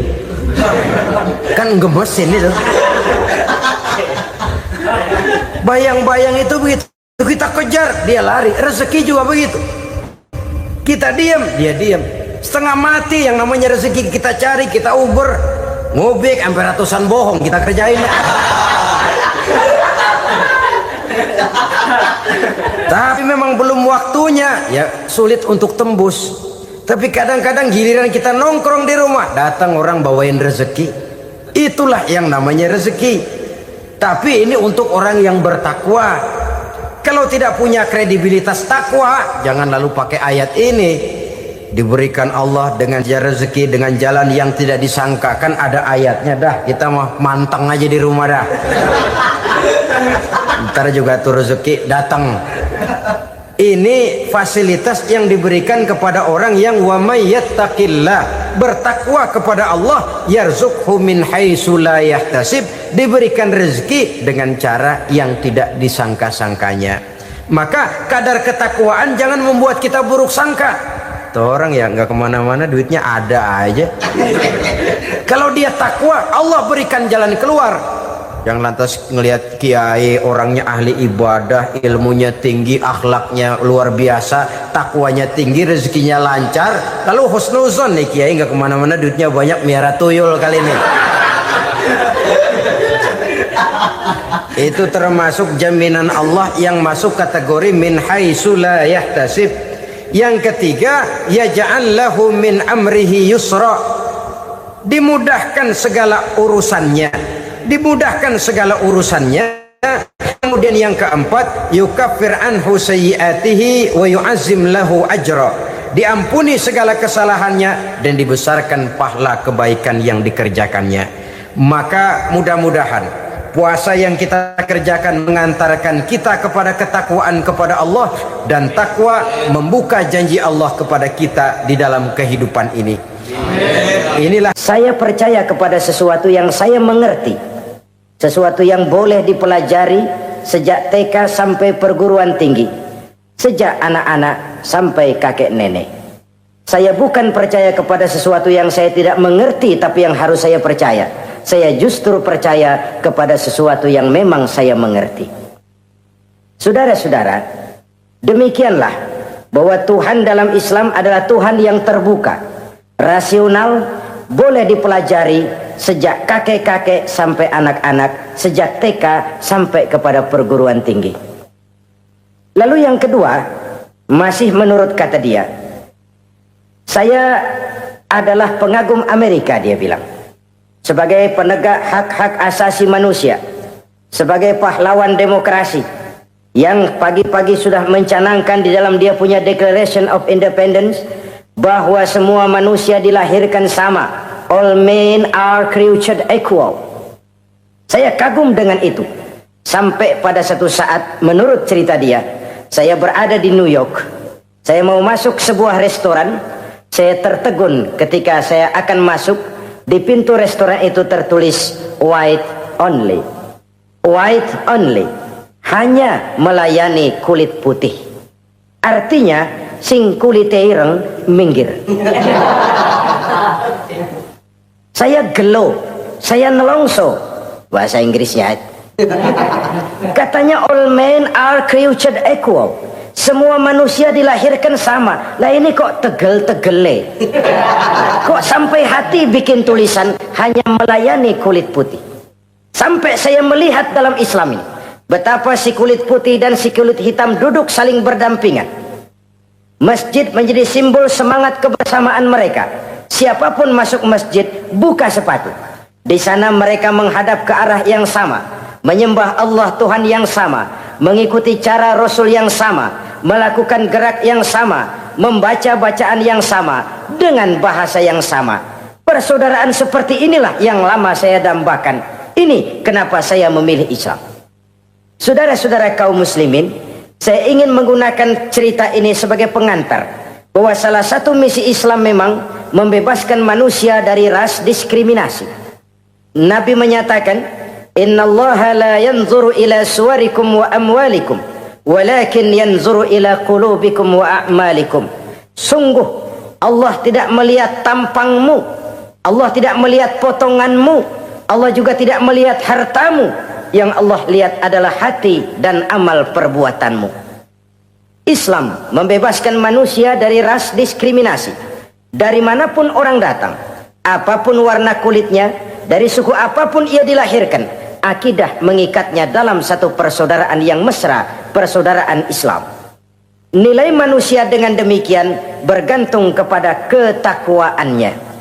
Kan gemesin itu. Bayang-bayang itu begitu. Kita kejar, dia lari. Rezeki juga begitu. Kita diam, dia diam. Setengah mati yang namanya rezeki kita cari, kita uber. ngubik sampai ratusan bohong kita kerjain. Tapi memang belum waktunya, ya sulit untuk tembus. Tapi kadang-kadang giliran kita nongkrong di rumah, datang orang bawain rezeki. Itulah yang namanya rezeki. Tapi ini untuk orang yang bertakwa. Kalau tidak punya kredibilitas takwa, jangan lalu pakai ayat ini. Diberikan Allah dengan rezeki dengan jalan yang tidak disangka. Kan ada ayatnya dah, kita mah manteng aja di rumah dah. Ntar juga tuh rezeki datang. Ini fasilitas yang diberikan kepada orang yang wa may yattaqillah, bertakwa kepada Allah, yarzuqhu min haitsu la yahtasib, diberikan rezeki dengan cara yang tidak disangka-sangkanya. Maka kadar ketakwaan jangan membuat kita buruk sangka. Tuh orang ya nggak kemana-mana, duitnya ada aja. Kalau dia takwa, Allah berikan jalan keluar. Yang lantas ngelihat kiai orangnya ahli ibadah, ilmunya tinggi, akhlaknya luar biasa, takwanya tinggi, rezekinya lancar, lalu husnuzon nih kiai nggak kemana-mana, duitnya banyak, miara tuyul kali ini. Itu termasuk jaminan Allah yang masuk kategori min haitsu la yahtasib. Yang ketiga, yaj'al lahu min amrihi yusra, dimudahkan segala urusannya. Dimudahkan segala urusannya. Kemudian yang keempat, yukaffir anhu sayyiatihi wa yu'azzim lahu ajra, diampuni segala kesalahannya dan dibesarkan pahala kebaikan yang dikerjakannya. Maka mudah-mudahan puasa yang kita kerjakan mengantarkan kita kepada ketakwaan kepada Allah, dan takwa membuka janji Allah kepada kita di dalam kehidupan ini. Inilah saya percaya kepada sesuatu yang saya mengerti, sesuatu yang boleh dipelajari sejak TK sampai perguruan tinggi, sejak anak-anak sampai kakek nenek. Saya bukan percaya kepada sesuatu yang saya tidak mengerti tapi yang harus saya percaya. Saya justru percaya kepada sesuatu yang memang saya mengerti. Saudara-saudara, demikianlah bahwa Tuhan dalam Islam adalah Tuhan yang terbuka, rasional, boleh dipelajari sejak kakek-kakek sampai anak-anak, sejak TK sampai kepada perguruan tinggi. Lalu yang kedua, masih menurut kata dia, saya adalah pengagum Amerika, dia bilang, sebagai penegak hak-hak asasi manusia, sebagai pahlawan demokrasi yang pagi-pagi sudah mencanangkan di dalam dia punya Declaration of Independence bahwa semua manusia dilahirkan sama, all men are created equal. Saya kagum dengan itu. Sampai pada satu saat, menurut cerita dia, saya berada di New York, saya mau masuk sebuah restoran, saya tertegun ketika saya akan masuk. Di pintu restoran itu tertulis white only, white only, hanya melayani kulit putih. Artinya sing kulit ireng minggir. Saya gelo, saya nelongso, bahasa Inggrisnya. Katanya all men are created equal, semua manusia dilahirkan sama. Lah ini kok tegel-tegele, kok sampai hati bikin tulisan hanya melayani kulit putih. Sampai saya melihat dalam Islam ini betapa si kulit putih dan si kulit hitam duduk saling berdampingan. Masjid menjadi simbol semangat kebersamaan mereka. Siapapun masuk masjid, buka sepatu. Di sana mereka menghadap ke arah yang sama, menyembah Allah Tuhan yang sama, mengikuti cara Rasul yang sama, melakukan gerak yang sama, membaca bacaan yang sama, dengan bahasa yang sama. Persaudaraan seperti inilah yang lama saya dambakan. Ini kenapa saya memilih Islam. Saudara-saudara kaum muslimin, saya ingin menggunakan cerita ini sebagai pengantar bahwa salah satu misi Islam memang membebaskan manusia dari ras diskriminasi. Nabi menyatakan, innallaha la yanzuru ila suwarikum wa amwalikum, walakin yanzuru ila qulubikum wa a'malikum. Sungguh Allah tidak melihat tampangmu, Allah tidak melihat potonganmu, Allah juga tidak melihat hartamu. Yang Allah lihat adalah hati dan amal perbuatanmu. Islam membebaskan manusia dari ras diskriminasi. Dari manapun orang datang, apapun warna kulitnya, dari suku apapun ia dilahirkan, akidah mengikatnya dalam satu persaudaraan yang mesra, persaudaraan Islam. Nilai manusia dengan demikian bergantung kepada ketakwaannya.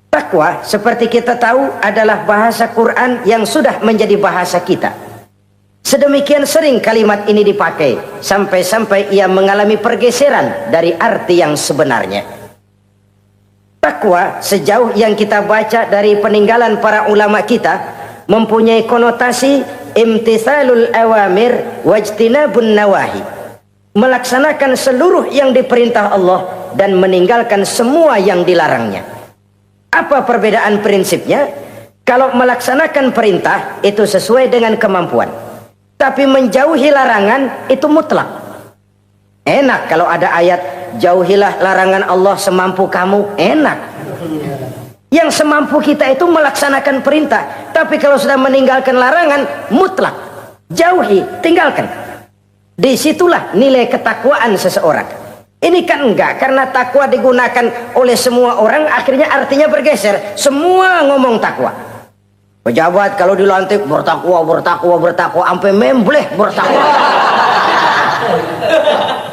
Takwa, seperti kita tahu, adalah bahasa Quran yang sudah menjadi bahasa kita. Sedemikian sering kalimat ini dipakai, sampai-sampai ia mengalami pergeseran dari arti yang sebenarnya. Takwa, sejauh yang kita baca dari peninggalan para ulama kita, mempunyai konotasi imtithalul awamir wajtinabun nawahi, melaksanakan seluruh yang diperintah Allah dan meninggalkan semua yang dilarangnya. Apa perbedaan prinsipnya? Kalau melaksanakan perintah itu sesuai dengan kemampuan, tapi menjauhi larangan itu mutlak. Enak kalau ada ayat jauhilah larangan Allah semampu kamu, enak. Yang semampu kita itu melaksanakan perintah, tapi kalau sudah meninggalkan larangan, mutlak, jauhi, tinggalkan. Disitulah nilai ketakwaan seseorang. Ini kan enggak, karena takwa digunakan oleh semua orang, akhirnya artinya bergeser. Semua ngomong takwa. Pejabat kalau dilantik bertakwa, bertakwa, bertakwa, sampai membleh bertakwa.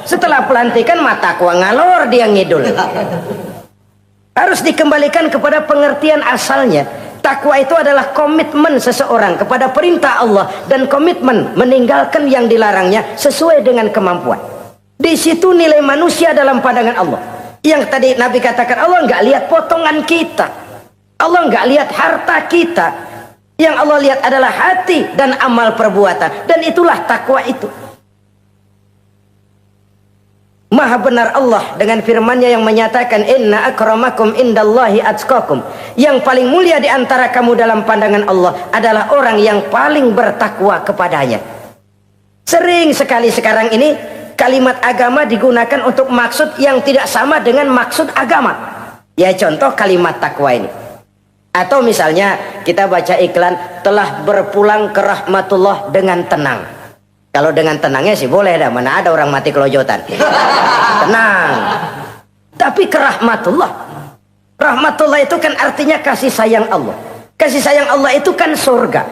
Setelah pelantikan mata takwa ngalor dia ngidul. Harus dikembalikan kepada pengertian asalnya. Takwa itu adalah komitmen seseorang kepada perintah Allah dan komitmen meninggalkan yang dilarangnya sesuai dengan kemampuan. Di situ nilai manusia dalam pandangan Allah. Yang tadi Nabi katakan, Allah nggak lihat potongan kita, Allah nggak lihat harta kita. Yang Allah lihat adalah hati dan amal perbuatan, dan itulah takwa itu. Maha benar Allah dengan firman-Nya yang menyatakan, inna akramakum indallahi atqakum. Yang paling mulia di antara kamu dalam pandangan Allah adalah orang yang paling bertakwa kepadanya. Sering sekali sekarang ini kalimat agama digunakan untuk maksud yang tidak sama dengan maksud agama. Ya contoh kalimat takwa ini. Atau misalnya kita baca iklan, telah berpulang ke rahmatullah dengan tenang. Kalau dengan tenangnya sih boleh dah, mana ada orang mati kelojotan. Tenang. Tapi ke rahmatullah. Rahmatullah itu kan artinya kasih sayang Allah. Kasih sayang Allah itu kan surga.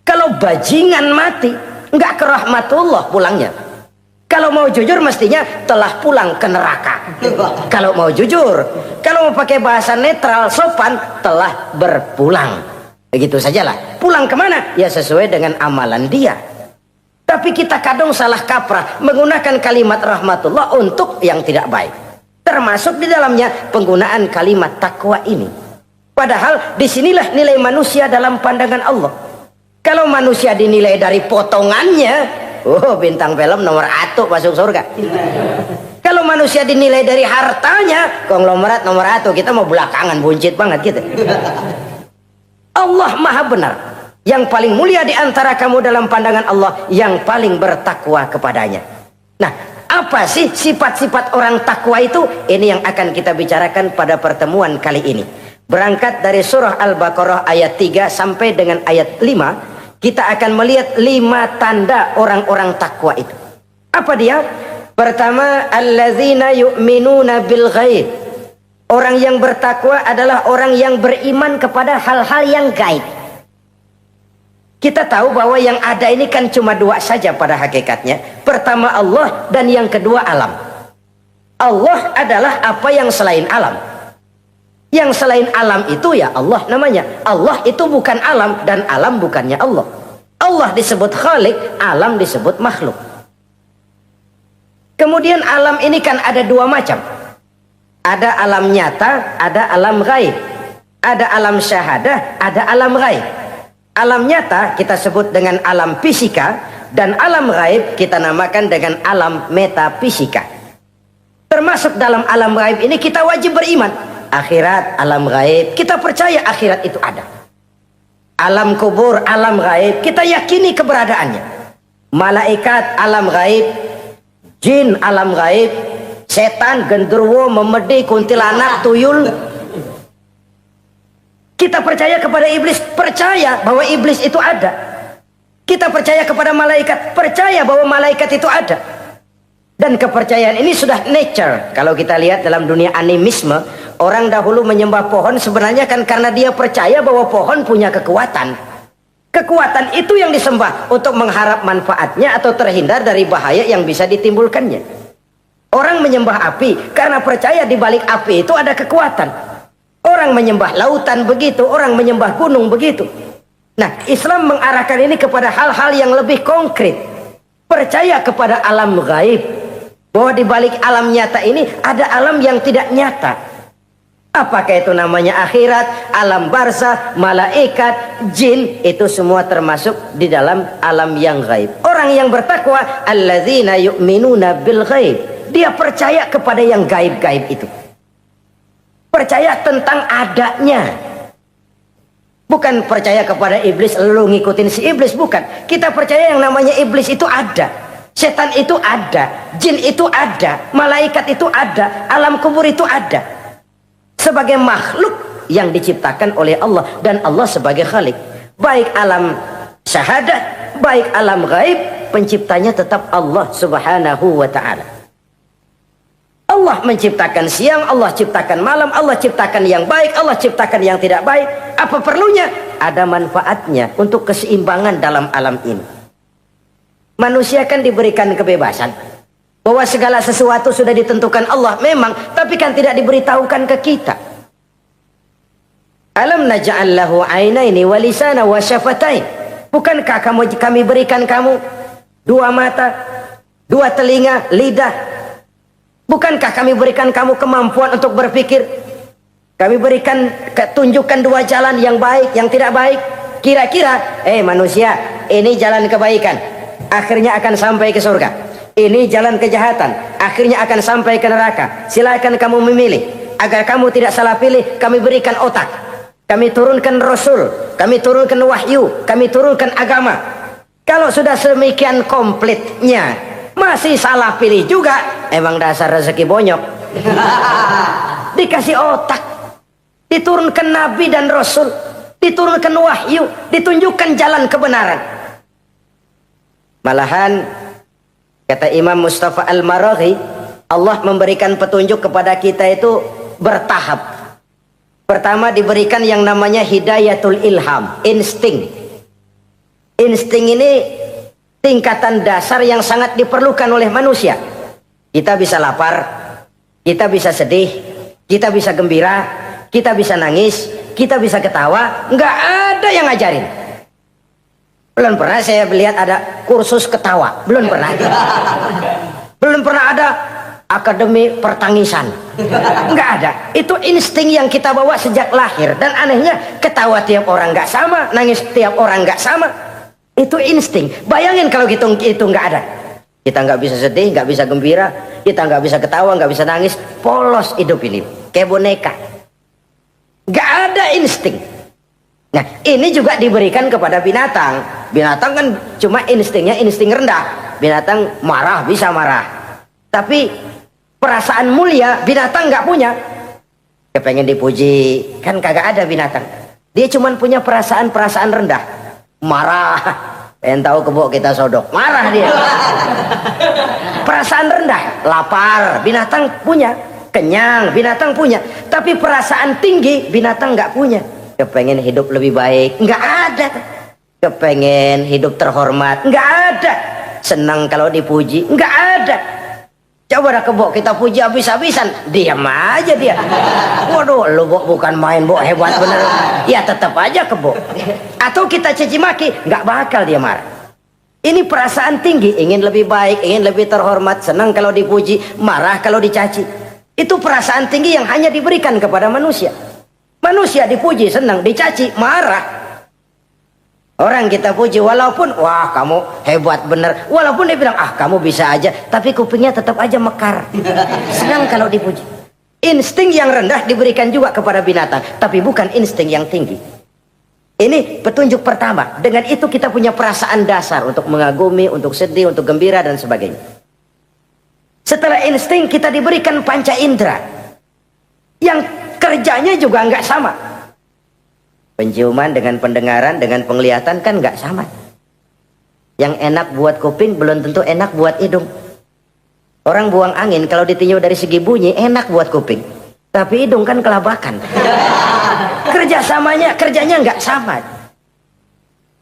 Kalau bajingan mati, enggak ke rahmatullah pulangnya. Kalau mau jujur mestinya telah pulang ke neraka. Kalau mau jujur, kalau mau pakai bahasa netral sopan, telah berpulang. Begitu sajalah. Pulang kemana? Ya sesuai dengan amalan dia. Tapi kita kadang salah kaprah menggunakan kalimat rahmatullah untuk yang tidak baik. Termasuk di dalamnya penggunaan kalimat takwa ini. Padahal disinilah nilai manusia dalam pandangan Allah. Kalau manusia dinilai dari potongannya, oh bintang film nomor 1 masuk surga. Kalau manusia dinilai dari hartanya, konglomerat nomor 1, kita mau belakangan, buncit banget gitu. Allah maha benar. Yang paling mulia di antara kamu dalam pandangan Allah, yang paling bertakwa kepadanya. Nah, apa sih sifat-sifat orang takwa itu? Ini yang akan kita bicarakan pada pertemuan kali ini. Berangkat dari surah Al-Baqarah ayat 3 sampai dengan ayat 5, kita akan melihat 5 tanda orang-orang takwa itu. Apa dia? Pertama, allazina yu'minuna bil ghaib. Orang yang bertakwa adalah orang yang beriman kepada hal-hal yang gaib. Kita tahu bahwa yang ada ini kan cuma 2 saja pada hakikatnya. Pertama Allah, dan yang kedua alam. Allah adalah apa yang selain alam. Yang selain alam itu ya Allah namanya. Allah itu bukan alam, dan alam bukannya Allah. Allah disebut Khalik, alam disebut makhluk. Kemudian alam ini kan ada 2 macam. Ada alam nyata, ada alam gaib. Ada alam syahadah, ada alam gaib. Alam nyata kita sebut dengan alam fisika, dan alam gaib kita namakan dengan alam metafisika. Termasuk dalam alam gaib ini kita wajib beriman. Akhirat, alam gaib, kita percaya akhirat itu ada. Alam kubur, alam gaib, kita yakini keberadaannya. Malaikat, alam gaib. Jin, alam gaib. Setan, genderuwo, memedi, kuntilanak, tuyul. Kita percaya kepada iblis, percaya bahwa iblis itu ada. Kita percaya kepada malaikat, percaya bahwa malaikat itu ada. Dan kepercayaan ini sudah nature. Kalau kita lihat dalam dunia animisme, Orang dahulu menyembah pohon sebenarnya kan karena dia percaya bahwa pohon punya kekuatan. Kekuatan itu yang disembah untuk mengharap manfaatnya atau terhindar dari bahaya yang bisa ditimbulkannya. Orang menyembah api karena percaya di balik api itu ada kekuatan. Orang menyembah lautan begitu, orang menyembah gunung begitu. Nah, Islam mengarahkan ini kepada hal-hal yang lebih konkret. Percaya kepada alam gaib. Bahwa di balik alam nyata ini ada alam yang tidak nyata. Apakah itu namanya akhirat, alam barzah, malaikat, jin, itu semua termasuk di dalam alam yang gaib. Orang yang bertakwa, alladzina yu'minuna bil gaib. Dia percaya kepada yang gaib-gaib itu. Percaya tentang adanya. Bukan percaya kepada iblis, lalu ngikutin si iblis, bukan. Kita percaya yang namanya iblis itu ada. Setan itu ada, jin itu ada, malaikat itu ada, alam kubur itu ada. Sebagai makhluk yang diciptakan oleh Allah dan Allah sebagai khalik. Baik alam syahadat, baik alam gaib, penciptanya tetap Allah subhanahu wa ta'ala. Allah menciptakan siang, Allah ciptakan malam, Allah ciptakan yang baik, Allah ciptakan yang tidak baik. Apa perlunya? Ada manfaatnya untuk keseimbangan dalam alam ini. Manusia kan diberikan kebebasan. Bahwa segala sesuatu sudah ditentukan Allah memang, tapi kan tidak diberitahukan ke kita. Alam naj'al lahu 'ainaini wa lisana wa syafatain. Bukankah kami berikan kamu dua mata, dua telinga, lidah? Bukankah kami berikan kamu kemampuan untuk berpikir? Kami berikan tunjukkan dua jalan yang baik, yang tidak baik. Kira-kira, manusia, ini jalan kebaikan, akhirnya akan sampai ke surga. Ini jalan kejahatan, akhirnya akan sampai ke neraka. Silakan kamu memilih. Agar kamu tidak salah pilih, kami berikan otak. Kami turunkan Rasul, kami turunkan wahyu, kami turunkan agama. Kalau sudah semikian komplitnya, masih salah pilih juga, emang dasar rezeki bonyok. Dikasih otak, diturunkan Nabi dan Rasul, diturunkan wahyu, ditunjukkan jalan kebenaran. Malahan kata Imam Mustafa Al-Maraghi, Allah memberikan petunjuk kepada kita itu bertahap. Pertama diberikan yang namanya hidayatul ilham, insting. Insting ini tingkatan dasar yang sangat diperlukan oleh manusia. Kita bisa lapar, kita bisa sedih, kita bisa gembira, kita bisa nangis, kita bisa ketawa. Nggak ada yang ngajarin. Belum pernah saya melihat ada kursus ketawa. Belum pernah. Belum pernah ada akademi pertangisan. Enggak ada. Itu insting yang kita bawa sejak lahir. Dan anehnya ketawa tiap orang nggak sama, nangis tiap orang nggak sama. Itu insting. Bayangin kalau itu nggak ada. Kita nggak bisa sedih, nggak bisa gembira, kita nggak bisa ketawa, nggak bisa nangis. Polos hidup ini. Kayak boneka. Nggak ada insting. Nah, ini juga diberikan kepada binatang. Binatang kan cuma instingnya insting rendah. Binatang marah bisa marah. Tapi perasaan mulia binatang nggak punya. Kepengen dipuji, kan kagak ada binatang. Dia cuma punya perasaan-perasaan rendah. Marah. Pengen tahu kebo kita sodok. Marah dia. Perasaan rendah. Lapar, binatang punya. Kenyang, binatang punya. Tapi perasaan tinggi, binatang nggak punya. Kepengen hidup lebih baik, nggak ada. Kepengen hidup terhormat, nggak ada. Senang kalau dipuji, nggak ada. Coba dah kebo kita puji habis-habisan, diam aja dia. Waduh, lu bukan main hebat bener. Ya tetap aja kebo. Atau kita caci maki, nggak bakal dia marah. Ini perasaan tinggi, ingin lebih baik, ingin lebih terhormat, senang kalau dipuji, marah kalau dicaci. Itu perasaan tinggi yang hanya diberikan kepada manusia. Manusia dipuji senang, dicaci marah. Orang kita puji walaupun wah kamu hebat bener, walaupun dia bilang ah kamu bisa aja, tapi kupingnya tetap aja mekar. Senang kalau dipuji. Insting yang rendah diberikan juga kepada binatang, tapi bukan insting yang tinggi. Ini petunjuk pertama. Dengan itu kita punya perasaan dasar untuk mengagumi, untuk sedih, untuk gembira dan sebagainya. Setelah insting kita diberikan panca indera yang kerjanya juga nggak sama. Penciuman dengan pendengaran dengan penglihatan kan nggak sama. Yang enak buat kuping belum tentu enak buat hidung. Orang buang angin kalau ditinjau dari segi bunyi enak buat kuping. Tapi hidung kan kelabakan. Kerjanya nggak sama.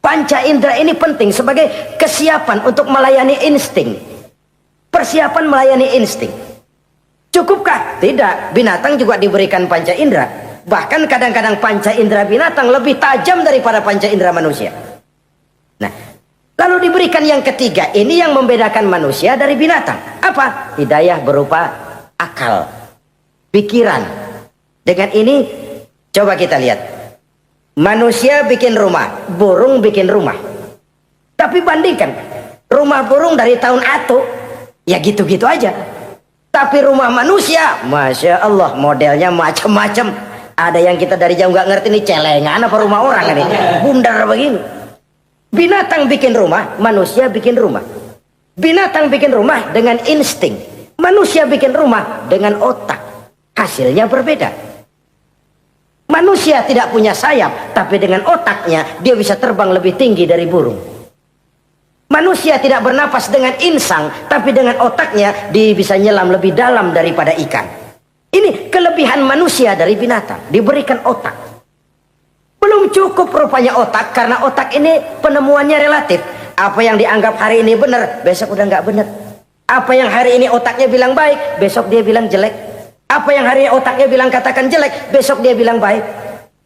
Panca indera ini penting sebagai kesiapan untuk melayani insting. Persiapan melayani insting. Cukupkah? Tidak. Binatang juga diberikan panca indera. Bahkan kadang-kadang panca indera binatang lebih tajam daripada panca indera manusia. Nah, lalu diberikan yang ketiga. Ini yang membedakan manusia dari binatang. Apa? Hidayah berupa akal, pikiran. Dengan ini coba kita lihat. Manusia bikin rumah, burung bikin rumah. Tapi bandingkan, rumah burung dari tahun atu, ya gitu-gitu aja. Tapi rumah manusia, Masya Allah, modelnya macam-macam. Ada yang kita dari jauh nggak ngerti ini celengan apa rumah orang ini, bundar begini. Binatang bikin rumah, manusia bikin rumah. Binatang bikin rumah dengan insting, manusia bikin rumah dengan otak. Hasilnya berbeda. Manusia tidak punya sayap, tapi dengan otaknya dia bisa terbang lebih tinggi dari burung. Manusia tidak bernapas dengan insang, tapi dengan otaknya dia bisa nyelam lebih dalam daripada ikan. Ini kelebihan manusia dari binatang, diberikan otak. Belum cukup rupanya otak, karena otak ini penemuannya relatif. Apa yang dianggap hari ini benar, besok udah nggak benar. Apa yang hari ini otaknya bilang baik, besok dia bilang jelek. Apa yang hari ini otaknya bilang katakan jelek, besok dia bilang baik.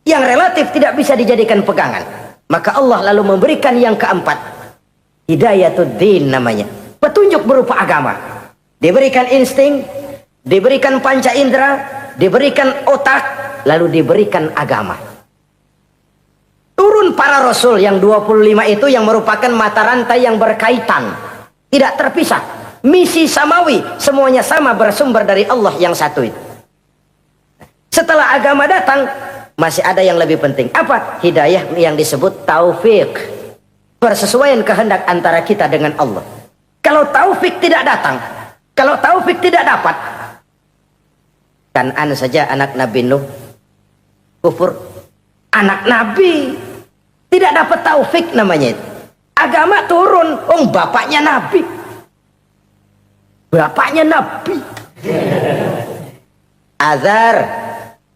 Yang relatif tidak bisa dijadikan pegangan. Maka Allah lalu memberikan yang keempat. Hidayatuddin namanya. Petunjuk berupa agama. Diberikan insting, diberikan panca indera, diberikan otak, lalu diberikan agama. Turun para rasul yang 25 itu yang merupakan mata rantai yang berkaitan. Tidak terpisah. Misi samawi, semuanya sama bersumber dari Allah yang satu itu. Setelah agama datang, masih ada yang lebih penting. Apa? Hidayah yang disebut taufik. Persesuaian kehendak antara kita dengan Allah. Kalau taufik tidak datang, kalau taufik tidak dapat, Kan'an saja anak Nabi Nuh kufur. Anak Nabi tidak dapat taufik namanya itu. Agama turun, bapaknya Nabi. Bapaknya Nabi. Azar,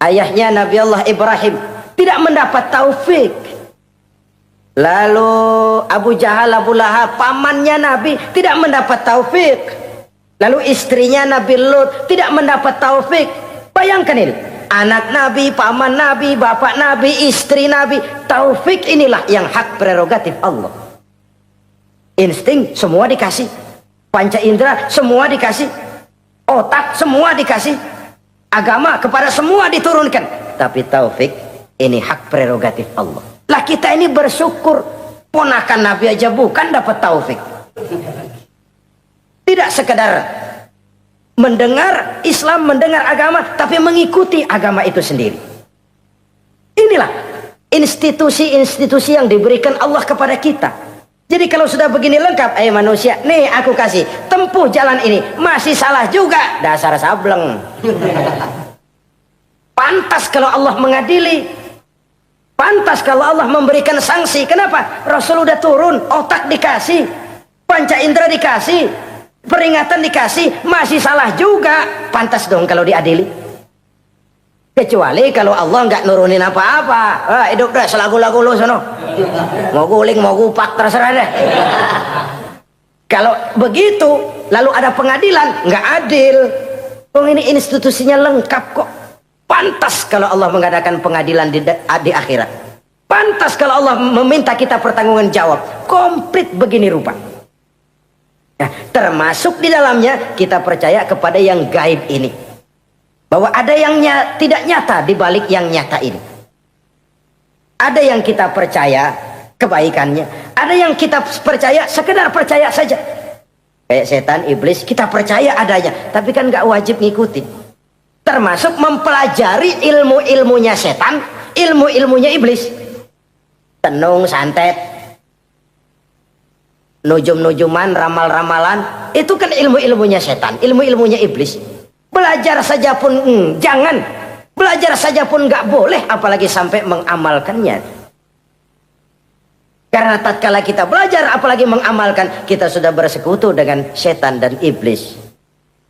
ayahnya Nabi Allah Ibrahim, tidak mendapat taufik. Lalu Abu Jahal, Abu Lahab, pamannya Nabi, tidak mendapat taufik. Lalu istrinya Nabi Lut tidak mendapat taufik. Bayangkan ini, anak Nabi, paman Nabi, bapak Nabi, istri Nabi. Taufik inilah yang hak prerogatif Allah. Insting semua dikasih, panca indera semua dikasih, otak semua dikasih, agama kepada semua diturunkan. Tapi taufik ini hak prerogatif Allah. Lah kita ini bersyukur, ponakan Nabi aja bukan dapat taufik. Tidak sekedar mendengar Islam, mendengar agama, tapi mengikuti agama itu sendiri. Inilah institusi-institusi yang diberikan Allah kepada kita. Jadi kalau sudah begini lengkap, manusia, nih aku kasih, tempuh jalan ini, masih salah juga, dasar sableng. Pantas kalau Allah mengadili. Pantas kalau Allah memberikan sanksi. Kenapa? Rasul udah turun, otak dikasih, panca indera dikasih, peringatan dikasih, masih salah juga. Pantas dong kalau diadili. Kecuali kalau Allah nggak nurunin apa-apa. Hidup dah selagu-lagu lu sono. Mau guling, mau gupak, terserah deh. Kalau begitu, lalu ada pengadilan, nggak adil. Ini institusinya lengkap kok. Pantas kalau Allah mengadakan pengadilan di akhirat. Pantas kalau Allah meminta kita pertanggungan jawab. Komplit begini rupa. Nah, termasuk di dalamnya kita percaya kepada yang gaib ini. Bahwa ada yang tidak nyata di balik yang nyata ini. Ada yang kita percaya kebaikannya. Ada yang kita percaya sekedar percaya saja. Kayak setan, iblis, kita percaya adanya. Tapi kan nggak wajib ngikutin. Termasuk mempelajari ilmu-ilmunya setan, ilmu-ilmunya iblis. Tenung, santet, nujum-nujuman, ramal-ramalan, itu kan ilmu-ilmunya setan, ilmu-ilmunya iblis. Belajar saja pun jangan, belajar saja pun nggak boleh, apalagi sampai mengamalkannya. Karena tatkala kita belajar apalagi mengamalkan, kita sudah bersekutu dengan setan dan iblis.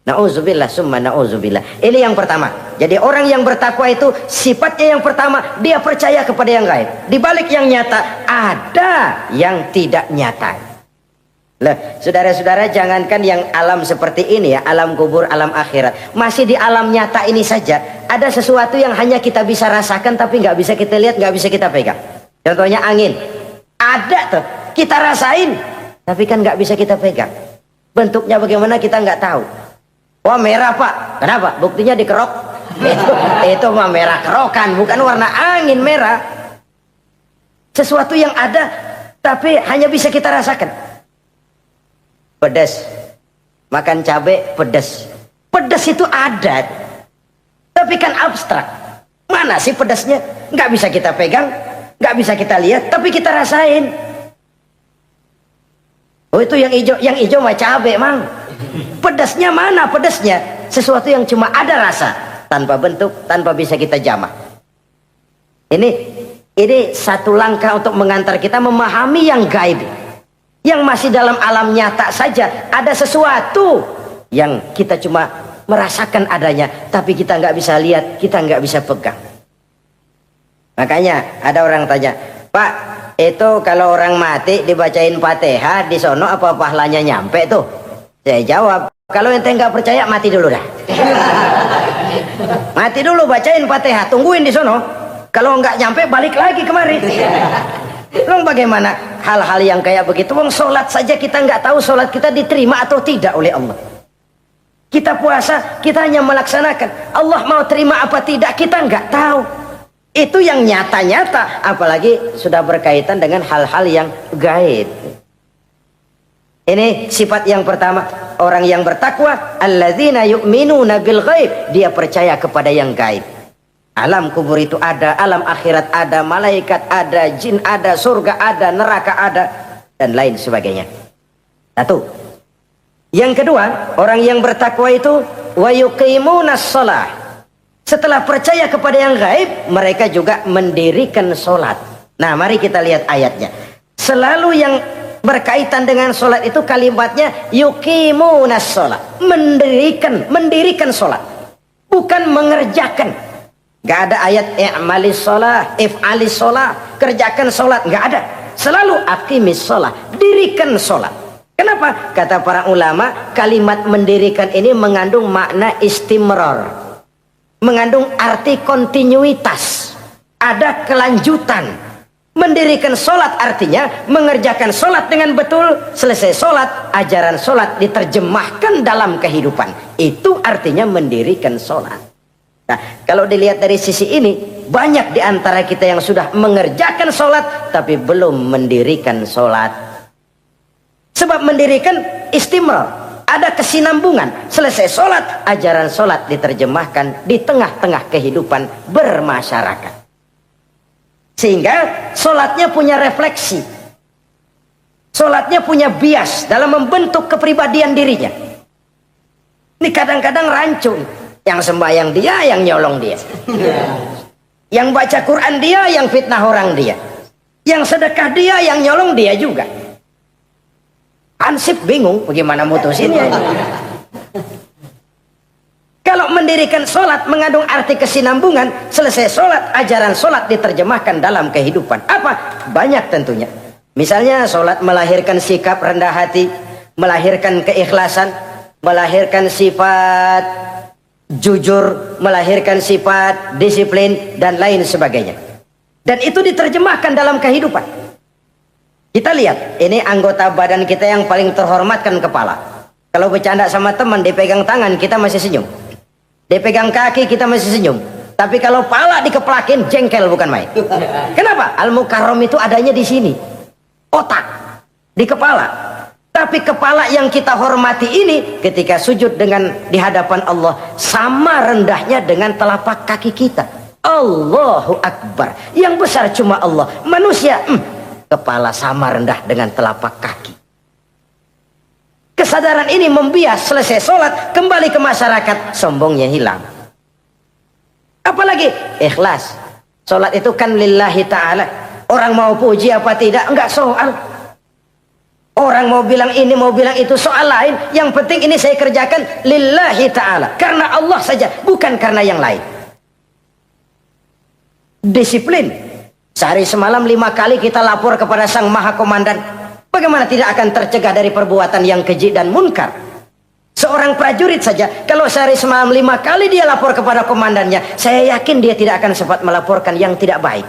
Nauzubillah summa nauzubillah. Ini yang pertama. Jadi orang yang bertakwa itu sifatnya yang pertama, dia percaya kepada yang gaib. Di balik yang nyata ada yang tidak nyata. Lah, saudara-saudara, jangankan yang alam seperti ini ya, alam kubur, alam akhirat. Masih di alam nyata ini saja ada sesuatu yang hanya kita bisa rasakan tapi nggak bisa kita lihat, nggak bisa kita pegang. Contohnya angin. Ada tuh, kita rasain tapi kan nggak bisa kita pegang. Bentuknya bagaimana kita nggak tahu. Wah, merah Pak. Kenapa? Buktinya dikerok. Itu mah merah kerokan, bukan warna angin merah. Sesuatu yang ada tapi hanya bisa kita rasakan. Pedas. Makan cabai pedas. Pedas itu ada. Tapi kan abstrak. Mana sih pedasnya? Nggak bisa kita pegang, nggak bisa kita lihat, tapi kita rasain. Oh, itu yang hijau mah cabai, Mang. Pedasnya mana pedasnya? Sesuatu yang cuma ada rasa, tanpa bentuk, tanpa bisa kita jamah. Ini satu langkah untuk mengantar kita memahami yang gaib. Yang masih dalam alam nyata saja ada sesuatu yang kita cuma merasakan adanya, tapi kita nggak bisa lihat, kita nggak bisa pegang. Makanya ada orang tanya, Pak, itu kalau orang mati dibacain Fatihah di sono apa pahalanya nyampe tuh? Saya jawab, kalau ente nggak percaya mati dulu dah. Mati dulu, bacain Fatihah, tungguin di sono. Kalau nggak nyampe balik lagi kemari. Long bagaimana hal-hal yang kayak begitu? Wong sholat saja kita nggak tahu sholat kita diterima atau tidak oleh Allah. Kita puasa, kita hanya melaksanakan. Allah mau terima apa tidak kita nggak tahu. Itu yang nyata-nyata, apalagi sudah berkaitan dengan hal-hal yang gaib. Ini sifat yang pertama, orang yang bertakwa, alladzina yu'minuna bil ghaib, dia percaya kepada yang gaib. Alam kubur itu ada, alam akhirat ada, malaikat ada, jin ada, surga ada, neraka ada, dan lain sebagainya. Satu. Yang kedua, orang yang bertakwa itu wa yuqimunas shalah. Setelah percaya kepada yang gaib, mereka juga mendirikan sholat. Nah, mari kita lihat ayatnya. Selalu yang berkaitan dengan sholat itu kalimatnya yuqimunas shalah. Mendirikan sholat. Bukan mengerjakan. Gak ada ayat i'malis sholah, if'alis sholah, kerjakan sholat. Gak ada. Selalu aqimis sholah, dirikan sholat. Kenapa? Kata para ulama, kalimat mendirikan ini mengandung makna istimrar, mengandung arti kontinuitas, ada kelanjutan. Mendirikan sholat artinya mengerjakan sholat dengan betul. Selesai sholat, ajaran sholat diterjemahkan dalam kehidupan. Itu artinya mendirikan sholat. Nah, kalau dilihat dari sisi ini, banyak di antara kita yang sudah mengerjakan sholat tapi belum mendirikan sholat. Sebab mendirikan istimrar, ada kesinambungan. Selesai sholat, ajaran sholat diterjemahkan di tengah-tengah kehidupan bermasyarakat. Sehingga sholatnya punya refleksi. Sholatnya punya bias dalam membentuk kepribadian dirinya. Ini kadang-kadang rancu. Yang sembahyang dia, yang nyolong dia. Yang baca Quran dia, yang fitnah orang dia. Yang sedekah dia, yang nyolong dia juga. Ansip bingung bagaimana mutusinnya. Kalau mendirikan sholat mengandung arti kesinambungan, selesai sholat, ajaran sholat diterjemahkan dalam kehidupan. Apa? Banyak tentunya. Misalnya sholat melahirkan sikap rendah hati, melahirkan keikhlasan, melahirkan sifat jujur, melahirkan sifat disiplin, dan lain sebagainya. Dan itu diterjemahkan dalam kehidupan. Kita lihat, ini anggota badan kita yang paling terhormatkan kepala. Kalau bercanda sama teman, dipegang tangan, kita masih senyum. Dipegang kaki, kita masih senyum. Tapi kalau pala dikeplakin, jengkel bukan main. Kenapa? Al-Mukarram itu adanya di sini. Otak. Di kepala. Tapi kepala yang kita hormati ini, ketika sujud di hadapan Allah, sama rendahnya dengan telapak kaki kita. Allahu Akbar. Yang besar cuma Allah. Manusia, kepala sama rendah dengan telapak kaki. Kesadaran ini membias, selesai sholat, kembali ke masyarakat, sombongnya hilang. Apalagi ikhlas. Sholat itu kan lillahi ta'ala. Orang mau puji apa tidak, enggak soal. Orang mau bilang ini, mau bilang itu, soal lain. Yang penting ini saya kerjakan lillahi ta'ala, karena Allah saja, bukan karena yang lain. Disiplin. Sehari semalam 5 kali kita lapor kepada Sang Maha Komandan. Bagaimana tidak akan tercegah dari perbuatan yang keji dan munkar? Seorang prajurit saja, kalau sehari semalam 5 kali dia lapor kepada komandannya, saya yakin dia tidak akan sempat melaporkan yang tidak baik.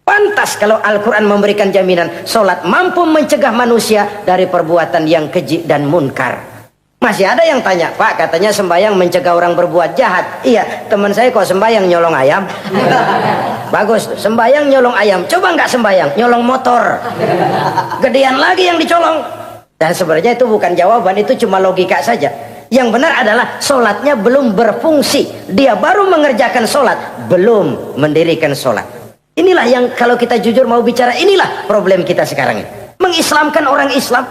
Pantas kalau Al-Quran memberikan jaminan solat mampu mencegah manusia dari perbuatan yang keji dan munkar. Masih ada yang tanya, Pak, katanya sembahyang mencegah orang berbuat jahat. Iya, teman saya kok sembahyang nyolong ayam. Bagus, sembahyang nyolong ayam. Coba nggak sembahyang, nyolong motor. Gedean lagi yang dicolong. Dan sebenarnya itu bukan jawaban, itu cuma logika saja. Yang benar adalah solatnya belum berfungsi. Dia baru mengerjakan solat, belum mendirikan solat. Inilah yang kalau kita jujur mau bicara, inilah problem kita sekarang ini. Mengislamkan orang Islam.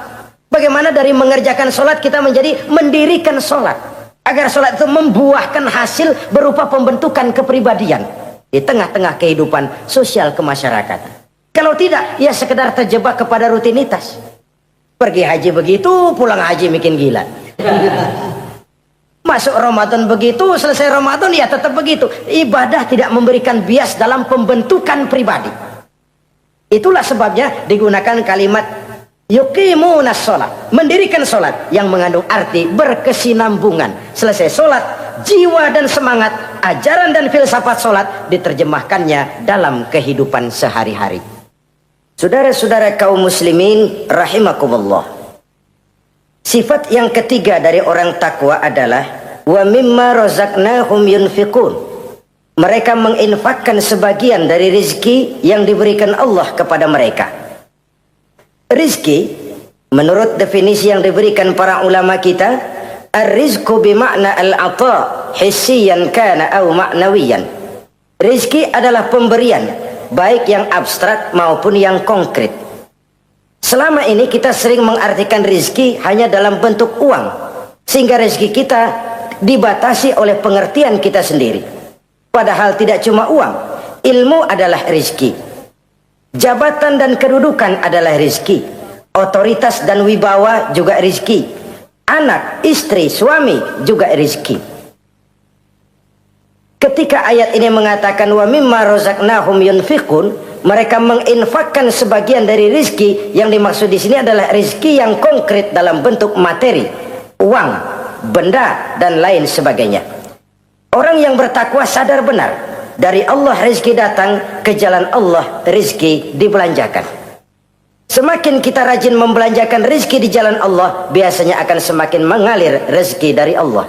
Bagaimana dari mengerjakan solat kita menjadi mendirikan solat. Agar solat itu membuahkan hasil berupa pembentukan kepribadian. Di tengah-tengah kehidupan sosial kemasyarakatan. Kalau tidak, ya sekedar terjebak kepada rutinitas. Pergi haji begitu, pulang haji bikin gila. Masuk Ramadan begitu, selesai Ramadan ya tetap begitu. Ibadah tidak memberikan bias dalam pembentukan pribadi. Itulah sebabnya digunakan kalimat yuqimunas sholat, mendirikan sholat, yang mengandung arti berkesinambungan. Selesai sholat, jiwa dan semangat, ajaran dan filsafat sholat diterjemahkannya dalam kehidupan sehari-hari. Saudara-saudara kaum muslimin rahimakumullah. Sifat yang ketiga dari orang takwa adalah wa mimma razaqnahum yunfiqun. Mereka menginfakkan sebagian dari rizki yang diberikan Allah kepada mereka. Rizki menurut definisi yang diberikan para ulama kita, ar-rizqu bimakna al-ata hissiyan kana aw ma'nawiyan. Rizki adalah pemberian, baik yang abstrak maupun yang konkret. Selama ini kita sering mengartikan rizki hanya dalam bentuk uang, sehingga rizki kita dibatasi oleh pengertian kita sendiri. Padahal tidak cuma uang, ilmu adalah rizki, jabatan dan kedudukan adalah rizki, otoritas dan wibawa juga rizki, anak, istri, suami juga rizki. Ketika ayat ini mengatakan wa mimma razaqnahum yunfiqun, mereka menginfakkan sebagian dari rizki, yang dimaksud di sini adalah rizki yang konkret dalam bentuk materi, uang, benda dan lain sebagainya. Orang yang bertakwa sadar benar, dari Allah rizki datang, ke jalan Allah rizki dibelanjakan. Semakin kita rajin membelanjakan rizki di jalan Allah, biasanya akan semakin mengalir rezeki dari Allah.